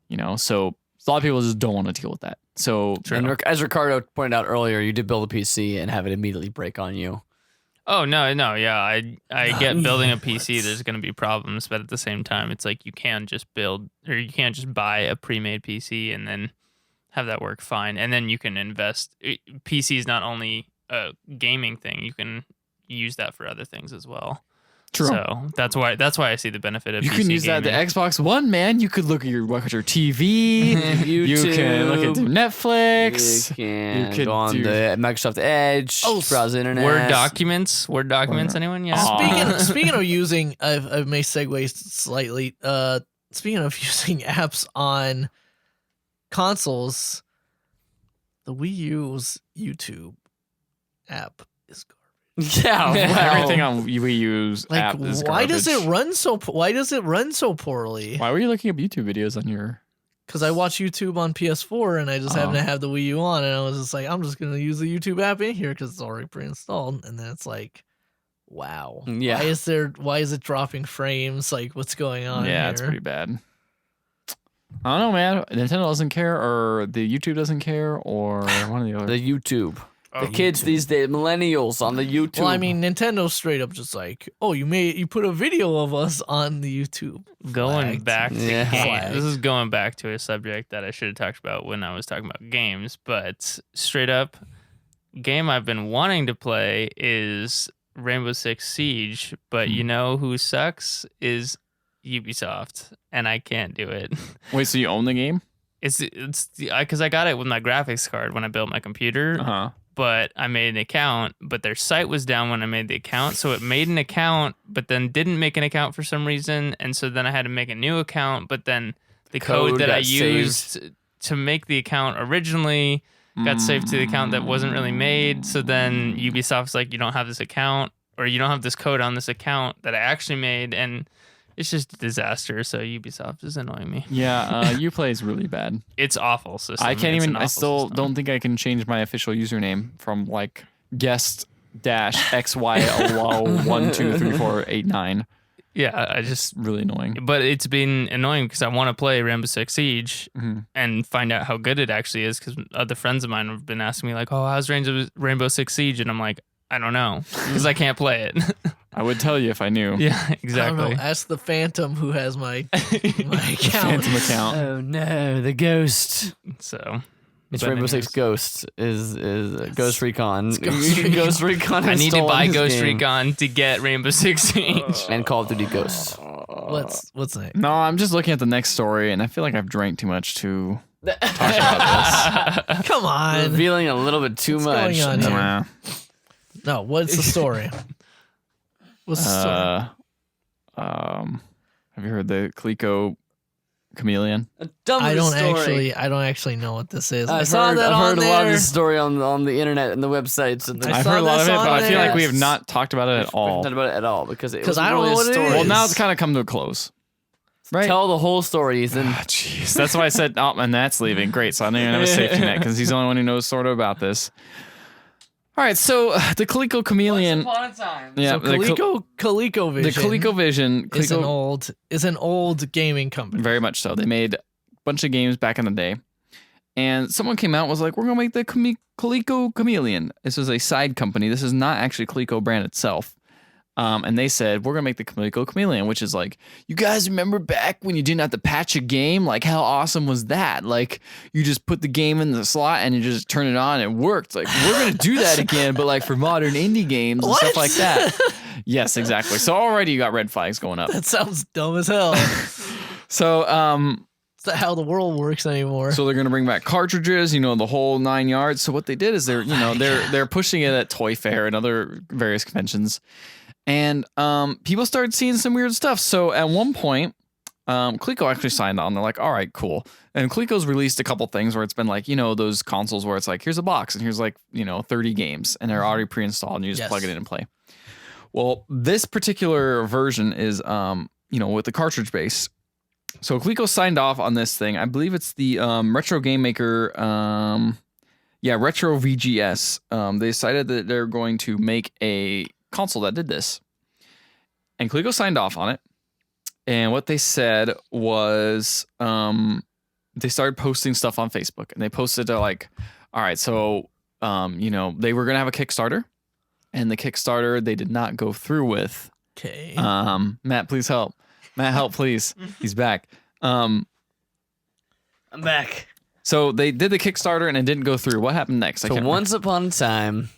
You know, so a lot of people just don't want to deal with that. So True. And as Ricardo pointed out earlier, you did build a PC and have it immediately break on you. Oh no, yeah. I get building a PC. There's going to be problems, but at the same time, it's like you can't just build or you can't just buy a pre-made PC and then have that work fine. And then you can invest. PC is not only a gaming thing; you can use that for other things as well. true. So that's why I see the benefit of You PC can use that gaming. the Xbox One, man. You could look at your TV. You can look at YouTube. Netflix. You can could go on do- the Microsoft Edge, Oh, browse the internet. Word documents. Anyone? Yeah. Speaking of using, I may segue slightly. Speaking of using apps on consoles, the Wii U's YouTube app is garbage. Yeah, well, Everything on Wii U's Like, app is why does it garbage. run so? Why does it run so poorly? Why were you looking up YouTube videos on your? Because I watch YouTube on PS4 and I just happen Oh. to have the Wii U on, and I was just like, I'm just gonna use the YouTube app in here because it's already pre-installed, and then it's like, wow, Yeah. Why is it dropping frames? Like, what's going on? Yeah, here? it's pretty bad. I don't know, man. Nintendo doesn't care, or the YouTube doesn't care, or one of the other. the YouTube. Oh, The kids these days, millennials on the YouTube. Well, I mean, Nintendo's straight up just like, oh, you put a video of us on the YouTube. Going Flagged. back to Yeah. games. Flagged. This is going back to a subject that I should have talked about when I was talking about games, but straight up, game I've been wanting to play is Rainbow Six Siege, but you know who sucks is Ubisoft, and I can't do it. Wait, so you own the game? It's because I got it with my graphics card when I built my computer, Uh huh. but I made an account, but their site was down when I made the account. So it made an account, but then didn't make an account for some reason. And so then I had to make a new account, but then the code Code that I got saved. used to make the account originally got saved to the account that wasn't really made. So then Ubisoft's like, you don't have this account, or you don't have this code on this account that I actually made, and it's just a disaster. So Ubisoft is annoying me. Yeah, Uplay is really bad. It's awful system. I can't It's even. an I awful still system. don't think I can change my official username from like guest-xy12348 Yeah, I just. Really annoying. But it's been annoying because I want to play Rainbow Six Siege Mhm. and find out how good it actually is. Because other friends of mine have been asking me like, "Oh, how's Rainbow Six Siege?" And I'm like, I don't know because I can't play it. I would tell you if I knew. Yeah, I don't exactly. know. Ask the Phantom who has my account. Phantom account. Oh no, the ghost. So It's but Rainbow Six anyways. Ghost is Ghost Recon. Ghost Recon. Ghost Recon. I has need to stolen buy his Ghost game. Recon to get Rainbow Six Siege. And Call of Duty Ghosts. What's that? No, I'm just looking at the next story, and I feel like I've drank too much to talk about Come on. Revealing a little bit too What's much. going on this. here? Nah. No, what's the story? What's the story? Have you heard the Coleco Chameleon? I don't actually know what this is. I I've saw heard, that I've on heard a lot of there. this story on the internet and the websites. And I I've saw heard a lot of this it, but on I feel like we there. have not talked about it at all. Not about it at all because it 'Cause wasn't I don't really know a what it story. is. Well, now it's kind of come to a close. Right? Tell the whole story, Ethan. Ah, jeez. That's why I said, oh, and that's leaving. Great. So I don't even have a safety net because he's the only one who knows sort of about this. All right. So the Coleco Chameleon. upon a time. Yeah. So ColecoVision. The ColecoVision. is an old gaming company. Very much so. They made a bunch of games back in the day. And someone came out and was like, we're going to make the Coleco Chameleon. This is a side company. This is not actually Coleco brand itself. And they said, we're going to make the Coleco Chameleon, which is like, you guys remember back when you didn't have to patch a game? Like, how awesome was that? Like, you just put the game in the slot and you just turn it on and it worked. Like, we're going to do that again, but like for modern indie games and stuff like that. Yes, exactly. So already you got red flags going up. That sounds dumb as hell. So, It's not how the world works anymore. So they're going to bring back cartridges, the whole 9 yards. So what they did is they're pushing it at Toy Fair and other various conventions. And people started seeing some weird stuff. So at one point, Coleco actually signed on. They're like, all right, cool. And Coleco's released a couple things where it's been like, those consoles where it's like, here's a box and here's like, 30 games and they're already pre-installed and you just plug it in and play. Well, this particular version is, with the cartridge base. So Coleco signed off on this thing. I believe it's the Retro Game Maker, Retro VGS. They decided that they're going to make a console that did this. And Coleco signed off on it. And what they said was they started posting stuff on Facebook. And they posted, they're like, all right, so, they were going to have a Kickstarter. And the Kickstarter they did not go through with. Okay. Matt, please help. Matt, help, please. He's back. I'm back. So they did the Kickstarter and it didn't go through. What happened next? So once upon a time,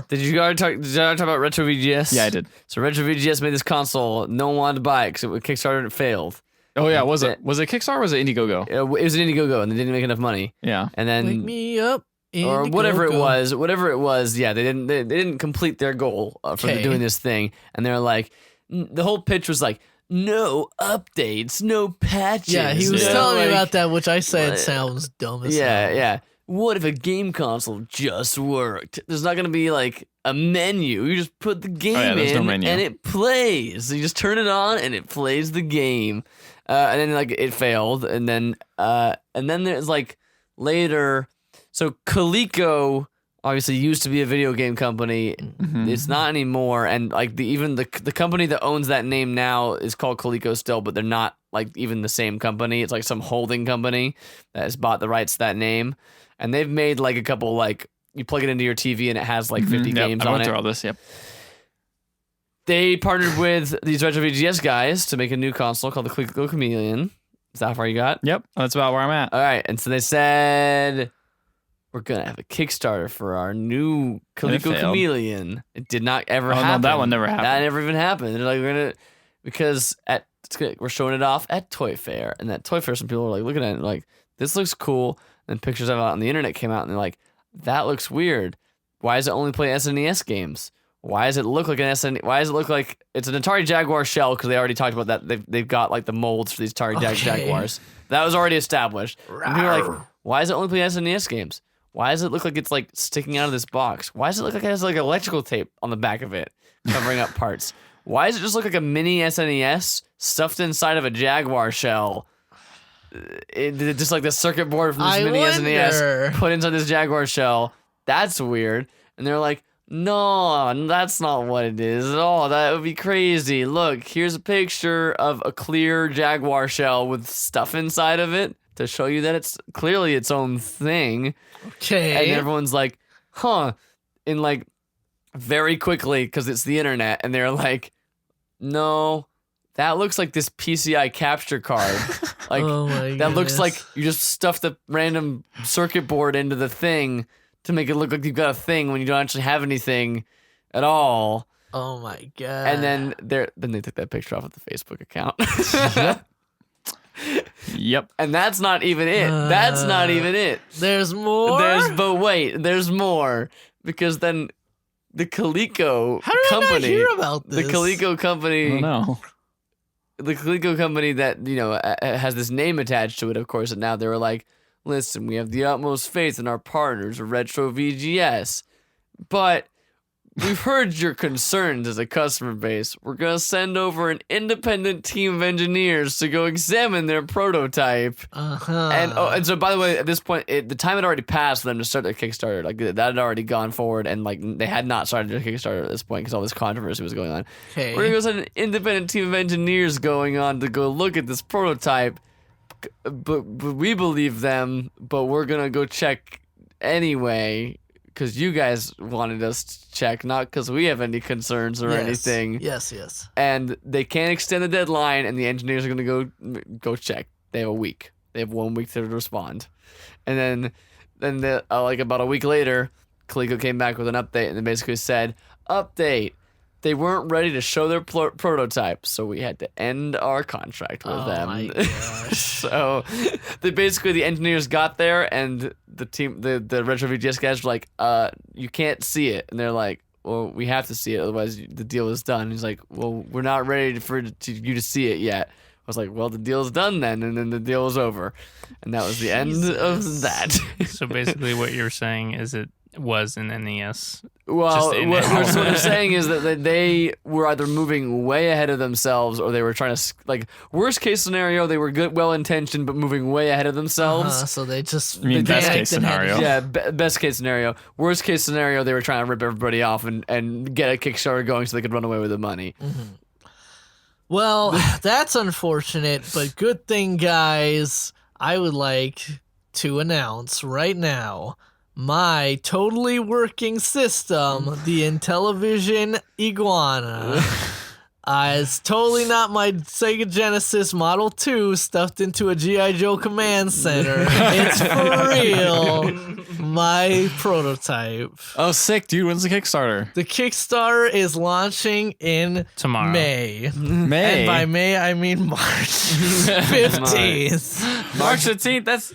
did you already talk about Retro VGS? Yeah, I did. So Retro VGS made this console. No one wanted to buy it because it was Kickstarter and it failed. Oh yeah, was it Kickstarter or was it Indiegogo? It was an Indiegogo and they didn't make enough money. Yeah. And Wake then me up. or whatever it was, yeah, they didn't complete their goal for Okay. doing this thing, and they're like, the whole pitch was like, no updates, no patches. Yeah, he was no, telling me like- about that, which I said like- sounds dumb as Yeah, hell. yeah. What if a game console just worked? There's not gonna be like a menu. You just put the game there's no in menu. and it plays. So you just turn it on and it plays the game. And then like it failed, and then there's like later. So Coleco obviously used to be a video game company. Mhm. It's not anymore, and like the company that owns that name now is called Coleco still, but they're not like even the same company. It's like some holding company that has bought the rights to that name, and they've made like a couple like you plug it into your TV and it has like 50 Yep, games I on went it. through all this. Yep. They partnered with these Retro VGS guys to make a new console called the Coleco Chameleon. Is that how far you got? Yep. That's about where I'm at. All right, and so they said we're gonna have a Kickstarter for our new And it Coleco failed. Chameleon. It did not ever Oh, no, happen. that one never happened. That never even happened. They're like, because we're showing it off at Toy Fair, and at Toy Fair, some people are like looking at it like, this looks cool. And pictures of it on the internet came out, and they're like, that looks weird. Why does it only play SNES games? Why does it look like an SNES? Why does it look like it's an Atari Jaguar shell? Because they already talked about that. They've got like the molds for these Atari Okay. Jaguars. That was already established. And people are like, why does it only play SNES games? Why does it look like it's like sticking out of this box? Why does it look like it has like electrical tape on the back of it covering up parts? Why does it just look like a mini SNES stuffed inside of a Jaguar shell? Just like the circuit board from this mini SNES put inside this Jaguar shell. That's weird. And they're like, no, that's not what it is at all. That would be crazy. Look, here's a picture of a clear Jaguar shell with stuff inside of it to show you that it's clearly its own thing. Okay. And everyone's like, huh. And like, very quickly, because it's the internet, and they're like, no, that looks like this PCI capture card. Like, that looks like you just stuffed a random circuit board into the thing to make it look like you've got a thing when you don't actually have anything at all. Oh my god. And then they took that picture off of the Facebook account. Yep. And that's not even it. That's not even it. There's more? But wait, there's more. Because then the Coleco How did company, I not hear about this? the Coleco company, Oh no. the Coleco company that, you know, has this name attached to it, of course, and now they were like, listen, we have the utmost faith in our partners, Retro VGS, but we've heard your concerns as a customer base. We're going to send over an independent team of engineers to go examine their prototype. Uh-huh. And so, by the way, at this point, the time had already passed for them to start their Kickstarter. Like, that had already gone forward, and like they had not started their Kickstarter at this point because all this controversy was going on. Okay. We're going to go send an independent team of engineers going on to go look at this prototype, but we believe them, but we're going to go check anyway because you guys wanted us to check, not because we have any concerns or anything. Yes. And they can't extend the deadline, and the engineers are going to go check. They have a week. They have 1 week to respond. And then like about a week later, Coleco came back with an update, and they basically said, update. They weren't ready to show their prototype, so we had to end our contract with them. Oh my gosh. So the engineers got there, and the team, the Retro VGS guys were like, you can't see it. And they're like, well, we have to see it, otherwise the deal is done. He's like, well, we're not ready for you to see it yet. I was like, well, the deal's done then, and then the deal was over. And that was the end of that. So basically, what you're saying is it was an NES. Well, Just what in-house. I'm saying is that they were either moving way ahead of themselves, or they were trying to, like, worst case scenario, they were good, well intentioned, but moving way ahead of themselves. So they just. I mean, they best panicked case and had to- scenario. Yeah, best case scenario. Worst case scenario, they were trying to rip everybody off and get a Kickstarter going so they could run away with the money. Well, that's unfortunate, but good thing, guys. I would like to announce right now my totally working system, the Intellivision Iguana. It's totally not my Sega Genesis Model 2 stuffed into a G.I. Joe command center. It's for real. My prototype. Oh, sick, dude. When's the Kickstarter? The Kickstarter is launching in Tomorrow. May. May. And by May, I mean March 15th. March 15th. That's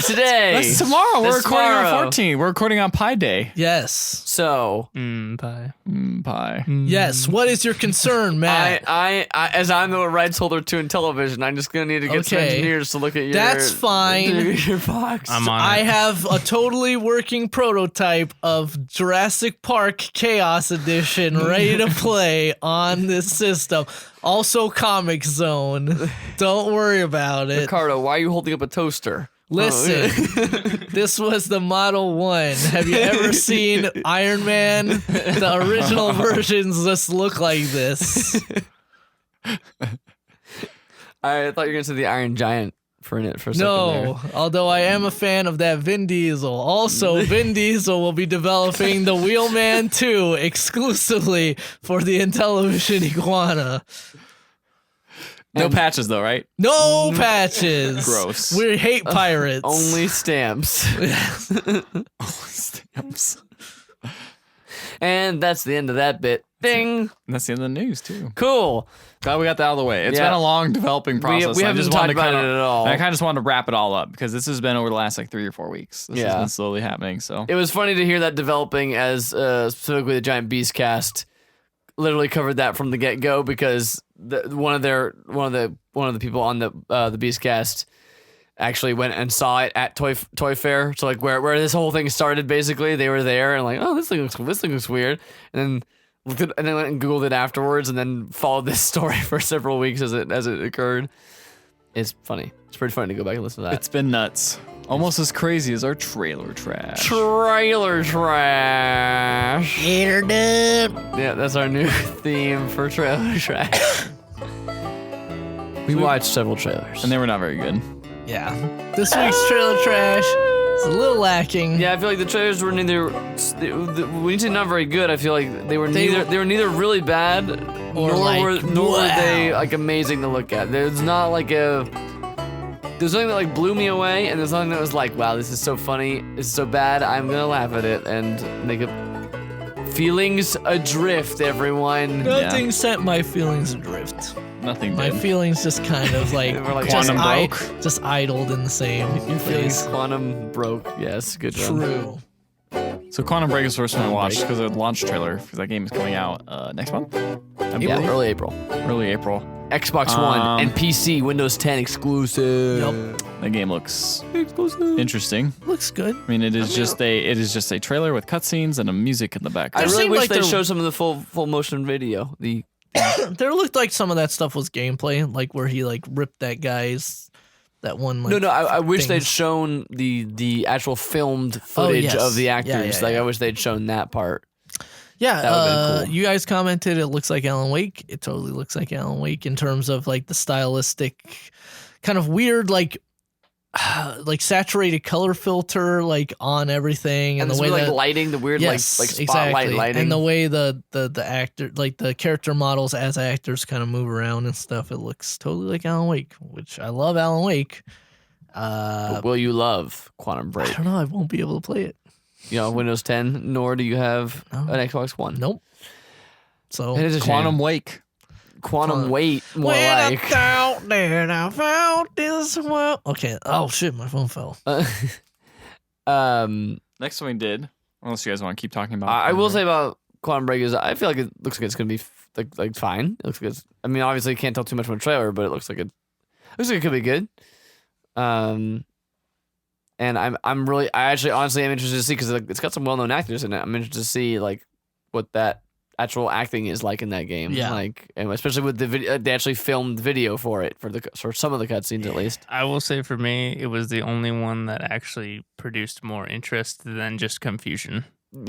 today. That's tomorrow. We're That's recording tomorrow. on 14. We're recording on Pi Day. Yes. So, Pie. Pi. Yes. What is your concern, Matt? I as I'm the rights holder to Intellivision, I'm just gonna need to get some Okay. engineers to look at your. That's fine. Your box. I'm on I it. have a totally working prototype of Jurassic Park Chaos Edition ready to play on this system. Also, Comic Zone. Don't worry about it. Ricardo, why are you holding up a toaster? Listen, this was the Model 1. Have you ever seen Iron Man? The original versions just look like this. I thought you were gonna say the Iron Giant for a second. No, although I am a fan of that Vin Diesel. Also, Vin Diesel will be developing the Wheelman 2 exclusively for the Intellivision Iguana. No patches, though, right? No patches. Gross. We hate pirates. Only stamps. Stamps. And that's the end of that bit. Ding. And that's the end of the news, too. Cool. Glad we got that out of the way. It's Yeah. been a long developing process. we I haven't just talked wanted to about kinda- it at all. I kind of just wanted to wrap it all up because this has been over the last like 3 or 4 weeks. This has Yeah. been slowly happening. So It was funny to hear that developing as specifically the Giant Beast cast literally covered that from the get go because one of the people on the Beast cast actually went and saw it at Toy Fair. So like where this whole thing started, basically, they were there and like, oh, this thing looks weird, and then went and Googled it afterwards, and then followed this story for several weeks as it occurred. It's funny. It's pretty funny to go back and listen to that. It's been nuts. Almost as crazy as our trailer trash. Trailer trash. Gator dub. Yeah, that's our new theme for trailer trash. We watched several trailers. And they were not very good. Yeah. This week's trailer trash is a little lacking. Yeah, I feel like the trailers were neither. When you say not very good, I feel like they were neither really bad, nor were they like amazing to look at. There's nothing that like blew me away, and there's nothing that was like, wow, this is so funny, this is so bad, I'm gonna laugh at it and make it. Feelings adrift, everyone. Nothing set my feelings adrift. Nothing My did. feelings just kind of like, They were like quantum broke. just idled in the same Your feelings place. quantum broke. Yes, good job. True. So Quantum Break is the first one I watched because of the launch trailer, because that game is coming out next month. Yeah, early April. Early April. Xbox One and PC, Windows 10 exclusive. Yep. That game looks interesting. Looks good. I mean, it is just a trailer with cutscenes and a music in the I background. really seemed wish like they there- showed some of the full motion video. There looked like some of that stuff was gameplay, like where he like ripped that one. Like, I wish they'd things. shown the actual filmed footage yes. of the Yeah, actors. yeah, like yeah. I wish they'd shown that part. Yeah, That would've been cool. you guys commented it looks like Alan Wake. It totally looks like Alan Wake in terms of like the stylistic, kind of weird like saturated color filter like on everything, And the this way weird, that lighting, the weird yes, like spotlight exactly. lighting, and the way the actor like the character models as actors kind of move around and stuff. It looks totally like Alan Wake, which I love Alan Wake. But will you love Quantum I Break? don't know. I won't be able to play it. You know, Windows 10, nor do you have No. an Xbox One. Nope. So It is a Quantum shame. Wake. Quantum weight, more when like. I thought that I found this world. Okay. Oh shit, my phone fell. Next one we did, unless you guys want to keep talking about. I will Quantum say about Quantum Break is I feel like it looks like it's gonna be like fine. It looks like it's. I mean, obviously, you can't tell too much from a trailer, but it looks like it could be good. And I actually honestly am interested to see because it's got some well-known actors in it. I'm interested to see like what that actual acting is like in that game. Yeah. Like, and especially with the video, they actually filmed video for it for some of the cutscenes at least. I will say for me, it was the only one that actually produced more interest than just confusion.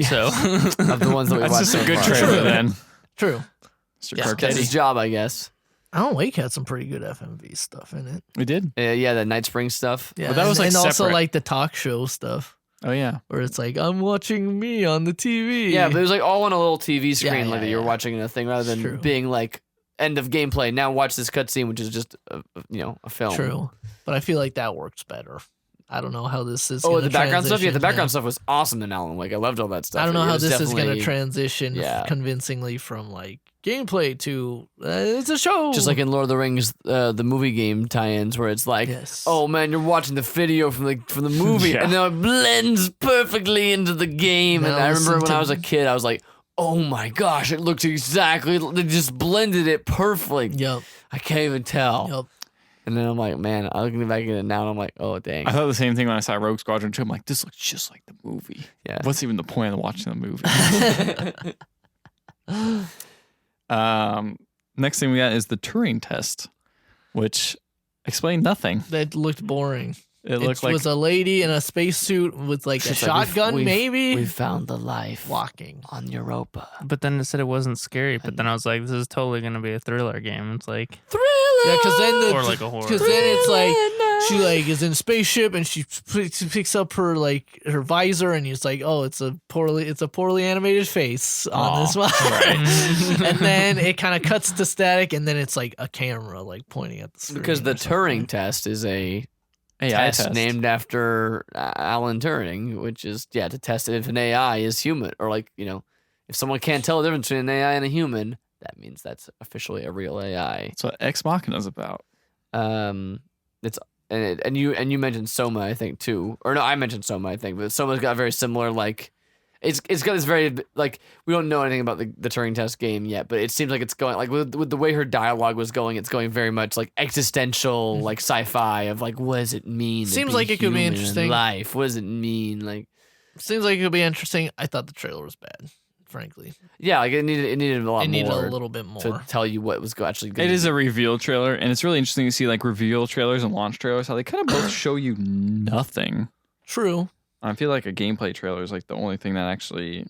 So Of the ones that we That's watched just a so good far. trailer then. True. Mr. Yeah. That's his Carcetti. job, I guess. Alan Wake had some pretty good FMV stuff in it. We did. Yeah, that Night Spring stuff. Yeah, But that was, like, and also separate. like the talk show stuff Oh yeah. where it's like I'm watching me on the TV. Yeah, but it was like all on a little TV screen, Yeah, like yeah, that you're yeah. watching a thing rather than True. being like end of gameplay. Now watch this cutscene, which is just a film. True, but I feel like that works better. I don't know how this is. Oh, gonna the background stuff. Yeah, the transition, background stuff was awesome in Alan Wake. I loved all that stuff. I don't know It how was this is going to definitely transition yeah. convincingly from like gameplay to it's a show. just like in Lord of the Rings, the movie game tie-ins, where it's like, Yes. oh man, you're watching the video from the movie, Yeah. and then it blends perfectly into the game. And Now I remember listen when to- I was a kid, I was like, oh my gosh, it looks exactly. They just blended it perfectly. Yep. I can't even tell. Yep. And then I'm like, man, I'm looking back at it now, and I'm like, oh dang, I thought the same thing when I saw Rogue Squadron 2. I'm like, this looks just like the movie. yeah. What's even the point of watching the movie? Next thing we got is the Turing Test, which explained nothing. That looked boring. It looked like was a lady in a spacesuit with like a It's like, shotgun, we maybe found the life walking. on Europa. but then it said it wasn't scary. But then I was like, this is totally gonna be a thriller game. It's like Yeah, because then or like a horror. because then it's like she like is in a spaceship and she picks up her like her visor and he's like, oh, it's a poorly animated face on this one. And then it kind of cuts to static and then it's like a camera like pointing at the screen. Because the or something. Turing test is a AI test named after Alan Turing, which is to test if an AI is human, or like if someone can't tell the difference between an AI and a human, that means that's officially a real AI. that's what Ex Machina is about. It's and you mentioned Soma, I think too, or no, I mentioned Soma, I think, but Soma's got very similar like It's got this very like we don't know anything about the Turing Test game yet, but it seems like it's going like with the way her dialogue was going, it's going very much like existential, like sci-fi of like what does it mean? to Seems be like it could be human in interesting. Life. What does it mean? Like Seems like it could be interesting. I thought the trailer was bad, frankly. yeah, like it needed a lot It needed more a little bit more. to tell you what was actually going. It is a reveal trailer, and it's really interesting to see like reveal trailers and launch trailers, how they kind of both show you nothing. True. I feel like a gameplay trailer is like the only thing that actually.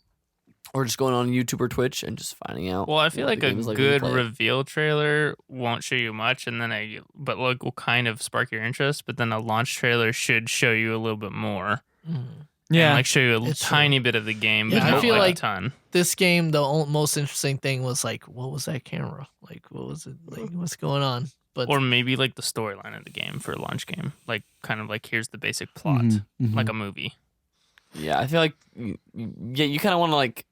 or just going on YouTube or Twitch and just finding out. Well, I feel what like the a game is like when you good play it. reveal trailer won't show you much, and then but like will kind of spark your interest. But then a launch trailer should show you a little bit more. Mm. And like show you a It's tiny bit of the game, but Yeah, I not feel like like a ton. This game, the most interesting thing was like, what was that camera? Like, what was it? Like, what's going on? But Or maybe like the storyline of the game for a launch game, like kind of like here's the basic plot, Mhm. like a movie. Yeah, I feel like yeah, you kind of want to like.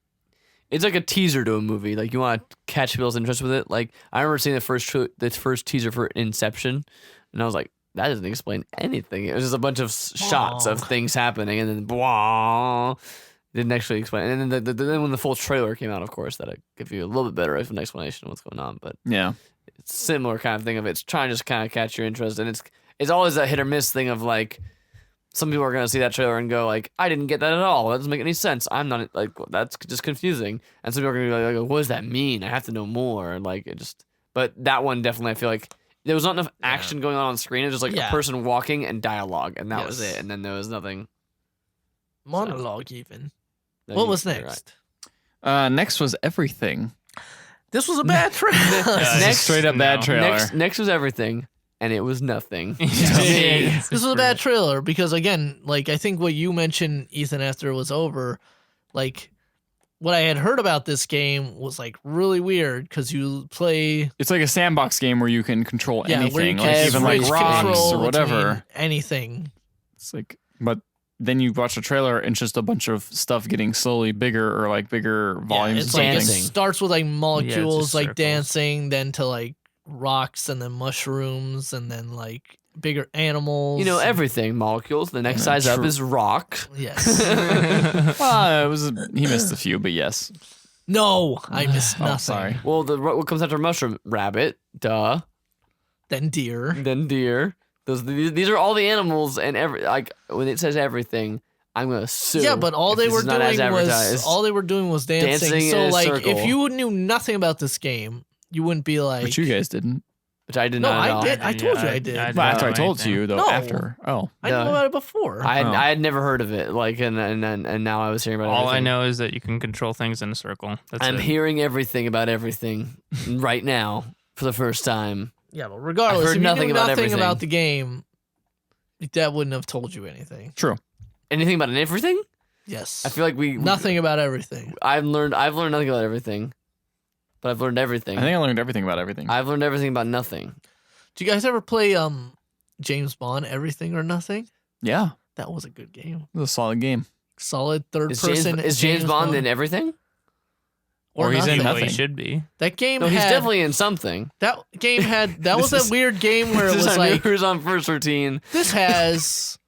It's like a teaser to a movie. Like you want to catch people's interest with it. Like I remember seeing the first teaser for Inception, and I was like, that doesn't explain anything. It was just a bunch of shots of things happening, and then blah, didn't actually explain. And then then when the full trailer came out, of course, that'll give you a little bit better of an explanation of what's going on. But Yeah. it's a similar kind of thing of it's trying to just kind of catch your interest, and it's always a hit or miss thing of like. Some people are gonna see that trailer and go like, "I didn't get that at all. That doesn't make any sense. I'm not like that's just confusing." And some people are gonna be like, "What does that mean? I have to know more." And like it just, but that one definitely, I feel like there was not enough action going on screen. It was just like Yeah. a person walking and dialogue, and that was Yes. it. And then there was nothing. monologue even. that What you- was you're right. next? Next was everything. This was a bad trailer. It's a straight up bad no. trailer. Next was everything, and it was nothing. This was a bad trailer because again, like I think what you mentioned, Ethan, after it was over, like what I had heard about this game was like really weird because you play It's like a sandbox game where you can control where you anything, can like even like switch rocks control or whatever. between anything. It's like, but then you watch the trailer and it's just a bunch of stuff getting slowly bigger or like bigger volumes. It's of like it dancing. starts with like molecules just like circles. dancing, then to like rocks and then mushrooms and then like bigger animals. You know everything. Molecules. The next Yeah, size up true. is rock. Yes. It was he missed a few, but yes. No, I missed nothing. Oh, sorry. Well, what comes after mushroom? Rabbit. Duh. Then deer. Then deer. These are all the animals, and like when it says everything, I'm gonna sue. Yeah, but all if they this were is not as doing was advertised. dancing. Dancing So in a like, circle. if you knew nothing about this game, you wouldn't be like. But you guys didn't. Which I did No, not know. I did. I told you I did. Well, after I told you though. No. After. Oh. I knew No. about it before. I had never heard of it. Like and now I was hearing about. All I everything. know is that you can control things in a circle. That's I'm it. hearing everything about everything right now for the first time. Yeah, but regardless, I've heard if you nothing knew about nothing everything. about the game, that wouldn't have told you anything. True. Anything about everything? Yes. I feel like nothing about everything. I've learned nothing about everything, but I've learned everything. I think I learned everything about everything. I've learned everything about nothing. Do you guys ever play James Bond Everything or Nothing? Yeah. That was a good game. It was a solid game. Solid third Is person. James Bond in everything? Or he's in nothing. Well, he nothing. should be. That game No, he's had definitely in something. that game had that was This a is- weird game where it This is was our New like Year's on First routine. this has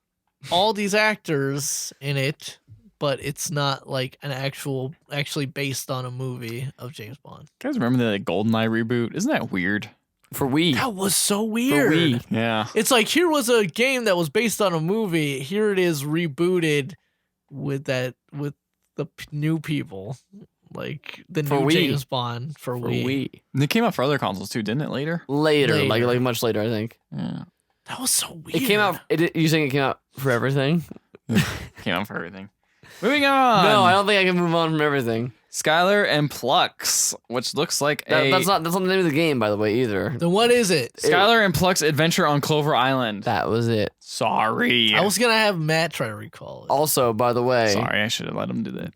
all these actors in it, but it's not like an actually based on a movie of James Bond. You guys remember the like, GoldenEye reboot? Isn't that weird? For Wii. That was so For weird. Wii. Yeah. It's like here was a game that was based on a movie. Here it is rebooted with the new people, like the For new Wii. James Bond for For Wii. Wii. And it came out for other consoles too, didn't it? Later. Later. Later. Like much later, I think. Yeah. That was so weird. It came out. You saying it came out for everything? Came out for everything. Moving on. No, I don't think I can move on from everything. Skylar and Plux, which looks like That's not the name of the game, by the way, either. Then what is it? Skylar and Plux Adventure on Clover Island. That was it. Sorry. I was gonna have Matt try to recall it. Also, by the way, Sorry, I should have let him do that.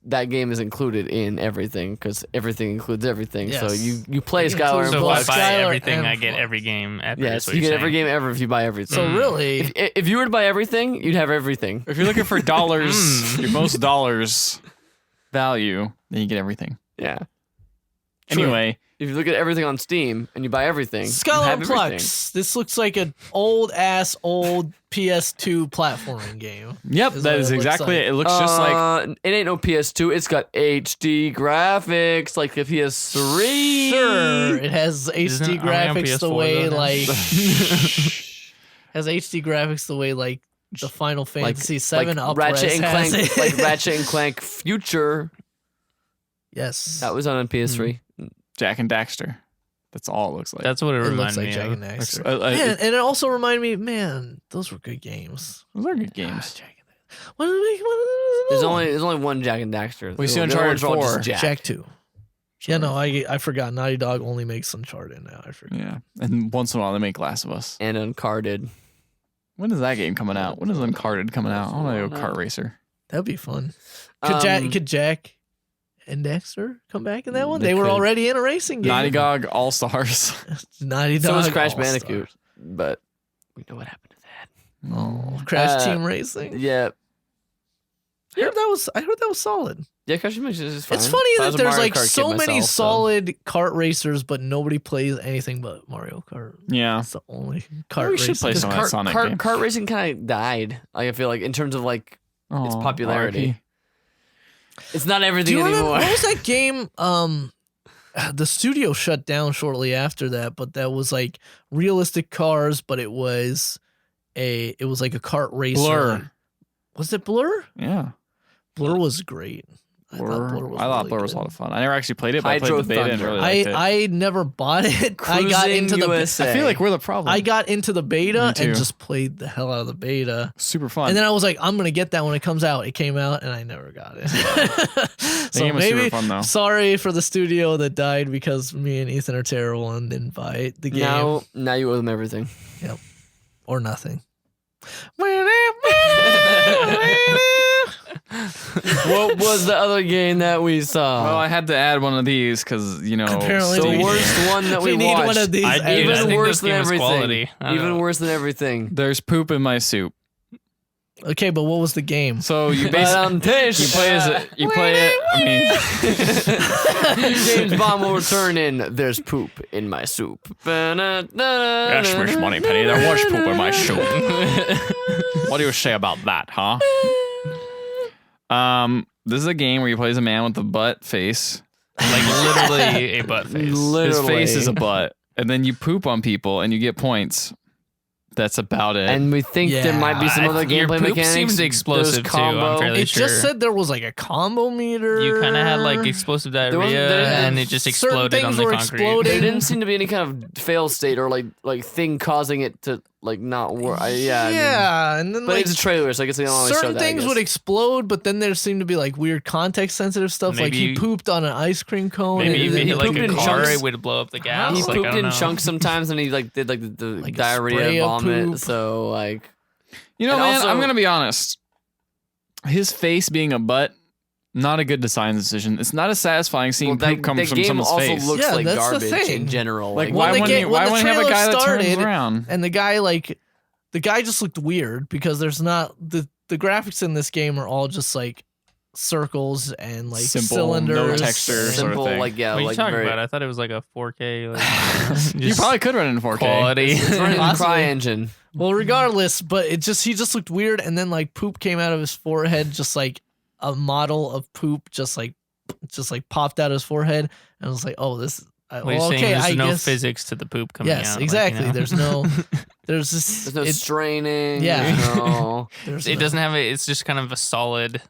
that game is included in everything because everything includes everything. So Yes. you play It Skylar and includes So if both I Plux. buy Skylar everything, and I get Plux. every game ever. Yes, is what you you're get every saying. game ever if you buy everything. So really, if you were to buy everything, you'd have everything. If you're looking for dollars, your most dollars value, then you get everything. Yeah. True. Anyway, If you look at everything on Steam and you buy everything, you Skylar have everything. Plux. This looks like an old PS2 platforming game. Yep, Is that what is it looks exactly like. it. It looks just like It ain't no PS2. It's got HD graphics like a PS3. Sure, it has Isn't HD it- are we on graphics the PS4 way though now? like has HD graphics the way like the Final Fantasy VII like Uprise Ratchet and has Clank, it. like Ratchet and Clank Future. Yes, That was on a PS3. Jack and Daxter. That's all it looks like. That's what it it reminds looks like me Jack of. and Daxter. It's- Man, and it also reminded me, man, those were good games. Those are good games. Jack and Daxter. What did they make? There's only one Jack and Daxter. We see The other Uncharted ones are all 4. just Jack. Jack 2. Yeah, no, I forgot. Naughty Dog only makes Uncharted now. I forgot. Yeah, and once in a while they make Last of Us. And Uncarded. When is that game coming out? When is Uncarded coming out? I want to go kart racer. That'd be fun. Could Jack and Dexter come back in that one? They were could. already in a racing game. Naughty Dog All Stars. Naughty Dog. So was Crash All-Star. Bandicoot, but we know what happened to that. Oh, Crash Uh, Team Racing. Yeah, I heard that was solid. yeah. Crash Bandicoot is fine. It's funny If I that was a there's Mario like Kart kid so many myself, solid kart racers, but nobody plays anything but Mario Kart. Yeah. That's the only kart We should racing. play some of that Kart, Sonic kart, game. kart racing kind of died. Like, I feel like in terms of like its Aw, popularity. RIP. It's not Do everything you remember anymore. what was that game? The studio shut down shortly after that, but that was like realistic cars, but it was like a kart racer. Blur. Was it Blur? Yeah. Blur was great. I Blur. thought Blur was, I thought really Blur was a good. lot of fun. I never actually played it, but I Hydro played the beta and Thunder. really liked it. I never bought it. I got Cruising into the USA. I feel like we're the problem. I got into the beta Me too. and just played the hell out of the beta. Super fun. And then I was like, I'm gonna get that when it comes out. It came out and I never got it. The So game was maybe super fun though. sorry for the studio that died because me and Ethan are terrible and didn't buy the game now you owe them everything. or nothing. What was the other game that we saw? Well, I had to add one of these because Apparently the we- worst one that we need watched. one of these. I every- dude, I Even think worse this than game is everything. quality. I don't Even know. worse than everything. There's poop in my soup. Okay, but what was the game? So you basically you play as a, you play it. I mean, James Bond will return in There's Poop in My Soup. yes, Miss Moneypenny, there was poop in my soup. What do you say about that, huh? This is a game where you play as a man with a butt face. Like literally a butt face. His face is a Literally. butt, and then you poop on people and you get points. That's about it. And we think there Yeah. might be some other Your gameplay poop mechanics. seems explosive There's too. I'm combo. fairly It sure. just said there was like a combo meter. You kind of had like explosive wasn't- diarrhea, there- and it just certain exploded on things the were concrete. exploding. There didn't seem to be any kind of fail state or like thing causing it to like not work. Yeah. I mean, Yeah, and then but like it's a trailer, so I guess they don't always show certain that. I things guess. would explode, but then there seemed to be like weird context sensitive stuff. like Maybe he you- pooped on an ice cream cone. Maybe and if then it he hit like pooped a in car, chunks. it would blow up the gas. He like, I pooped don't in know. chunks sometimes, and he like did like the Like a diarrhea spray of vomit. poop. So like, you know, and man, also- I'm gonna be honest. His face being a butt, not a good design decision. It's not as satisfying seeing well, poop come that from game someone's also face. looks Yeah, like that's the garbage thing. in general. Like, Like, why when wouldn't you, why the wouldn't you have a trailer guy that started, turns around? and the guy just looked weird because there's not the graphics in this game are all just like circles and like Simple, cylinders, no texture sort of simple, thing. like yeah, What are you like talking very. about? I thought it was like a 4K. Like, You probably could run in 4K. quality. It's running the Possibly. Cry engine. Well, regardless, but he just looked weird, and then like poop came out of his forehead, just like a model of poop, just like popped out of his forehead, and I was like, oh, this. What you're saying Okay, there's I no guess. physics to the poop coming out. Yes, like, exactly. you know? There's no. There's this. There's no straining. Yeah. there's no- there's It no- doesn't have a. It's just kind of a solid,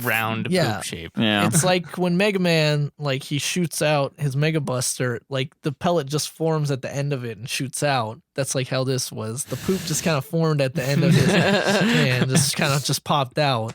round Yeah. poop shape. Yeah. It's like when Mega Man, like he shoots out his Mega Buster, like the pellet just forms at the end of it and shoots out. That's like how this was. The poop just kind of formed at the end of his hand, just kind of just popped out.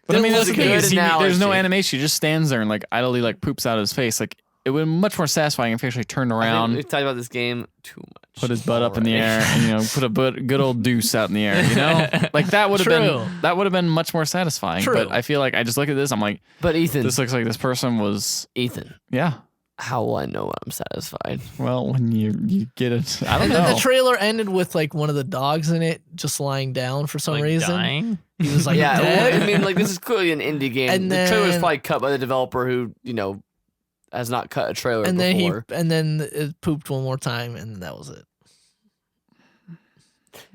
But I mean, that's the That's a thing. good Is there's no analogy. animation. He just stands there and like idly like poops out of his face. Like it would be much more satisfying if he actually turned I think around, we've talked about this game too much. put his butt up in the already. air, and put a good old deuce out in the air. You know, like that would have True. been much more satisfying. True. But I feel like I just look at this, I'm like, But Ethan, this looks like this person was, Ethan, yeah. how will I know I'm satisfied? Well, when you get it, I don't And know. then the trailer ended with like one of the dogs in it just lying down for some Like reason. dying. He was like yeah, dead. I mean, like this is clearly an indie game. And the trailer was then- probably cut by the developer who, has not cut a trailer and before. then it pooped one more time, and that was it.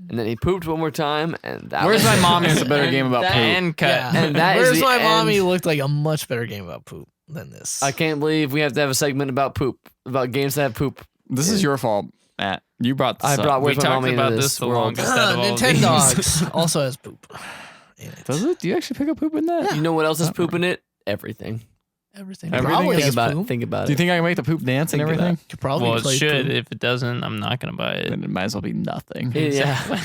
And then he pooped one more time, and that Where's was My it. Mommy is a better game about That- poop. And cut. Yeah. And that is Where's the My end. Mommy looked like a much better game about poop than this. I can't believe we have to have a segment about poop, about games that have poop. This is your fault, Matt. You brought this I up. brought We Where's My talked Mommy about into this the world. longest out of all these. Nintendogs also has poop in it. Does it? Do you actually pick up poop in that? You know what else is poop in it? Everything. Everything. Everything Probably Think has about poop. it. Think about Do you it. think I can make the poop dance and Think about everything? Could probably Well, it play should. poop. If it doesn't, I'm not gonna buy it. Then it might as well be nothing. Yeah. Might as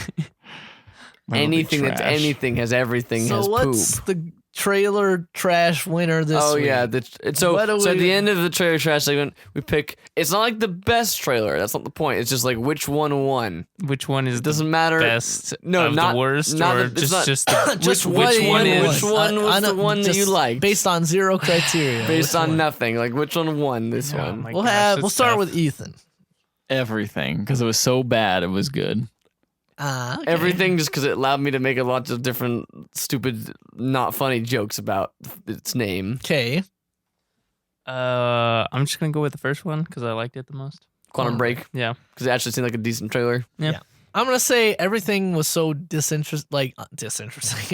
well be Anything that's trash. anything has everything So has what's poop. the trailer trash winner this Oh week? yeah, so What do at we- the end of the trailer trash segment, we pick. It's not like the best trailer. That's not the point. It's just like which one won. Which one is It doesn't matter. the best? No, of not the worst, not or the- it's not- just the, Just which what one it is? Which one was the know- one that just you liked? Based on zero criteria. Based which on one? nothing. Like which one won this Oh one? my We'll gosh, we'll it's start tough. with Ethan. Everything, because it was so bad, it was good. Okay. Everything, just because it allowed me to make a lot of different stupid, not funny jokes about its name. Okay. I'm just gonna go with the first one because I liked it the most. Quantum Break, Yeah. because it actually seemed like a decent trailer. I'm gonna say everything was so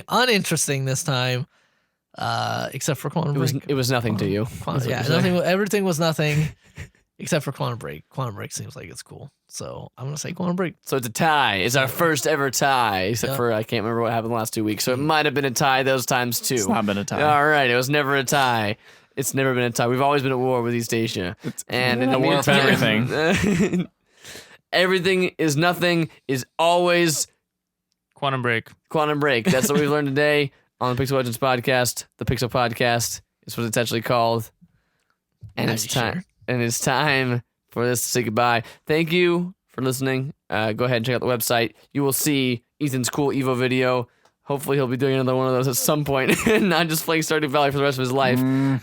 uninteresting this time, except for Quantum Break. It was nothing to you. Everything was nothing, except for Quantum Break. Quantum Break seems like it's cool, so I'm gonna say Quantum Break. So it's a tie. It's our first ever tie, except Yep. for I can't remember what happened the last 2 weeks. So it might have been a tie those times too. It's not been a tie. All right, it was never a tie. It's never been a tie. We've always been at war with East Asia. And in the a war of meantime- everything. everything is nothing is always Quantum Break. Quantum Break. That's what we've learned today on the Pixel Legends podcast. The Pixel Podcast is what it's actually called. And Are it's you time. sure? And it's time for this to say goodbye. Thank you for listening. Go ahead and check out the website. You will see Ethan's cool Evo video. Hopefully he'll be doing another one of those at some point, not just playing Stardew Valley for the rest of his life. In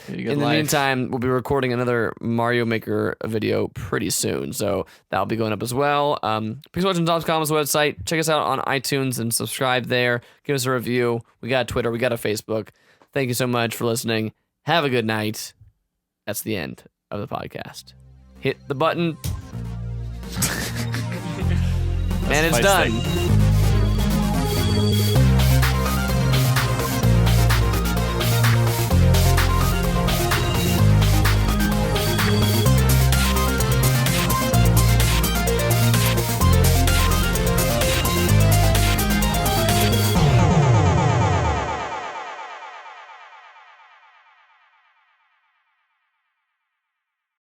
the meantime, we'll be recording another Mario Maker video pretty soon, so that'll be going up as well. PixelLegends.com is the website. Check us out on iTunes and subscribe there. Give us a review. We got a Twitter. We got a Facebook. Thank you so much for listening. Have a good night. That's the end of the podcast. Hit the button. And it's Spice done. thing.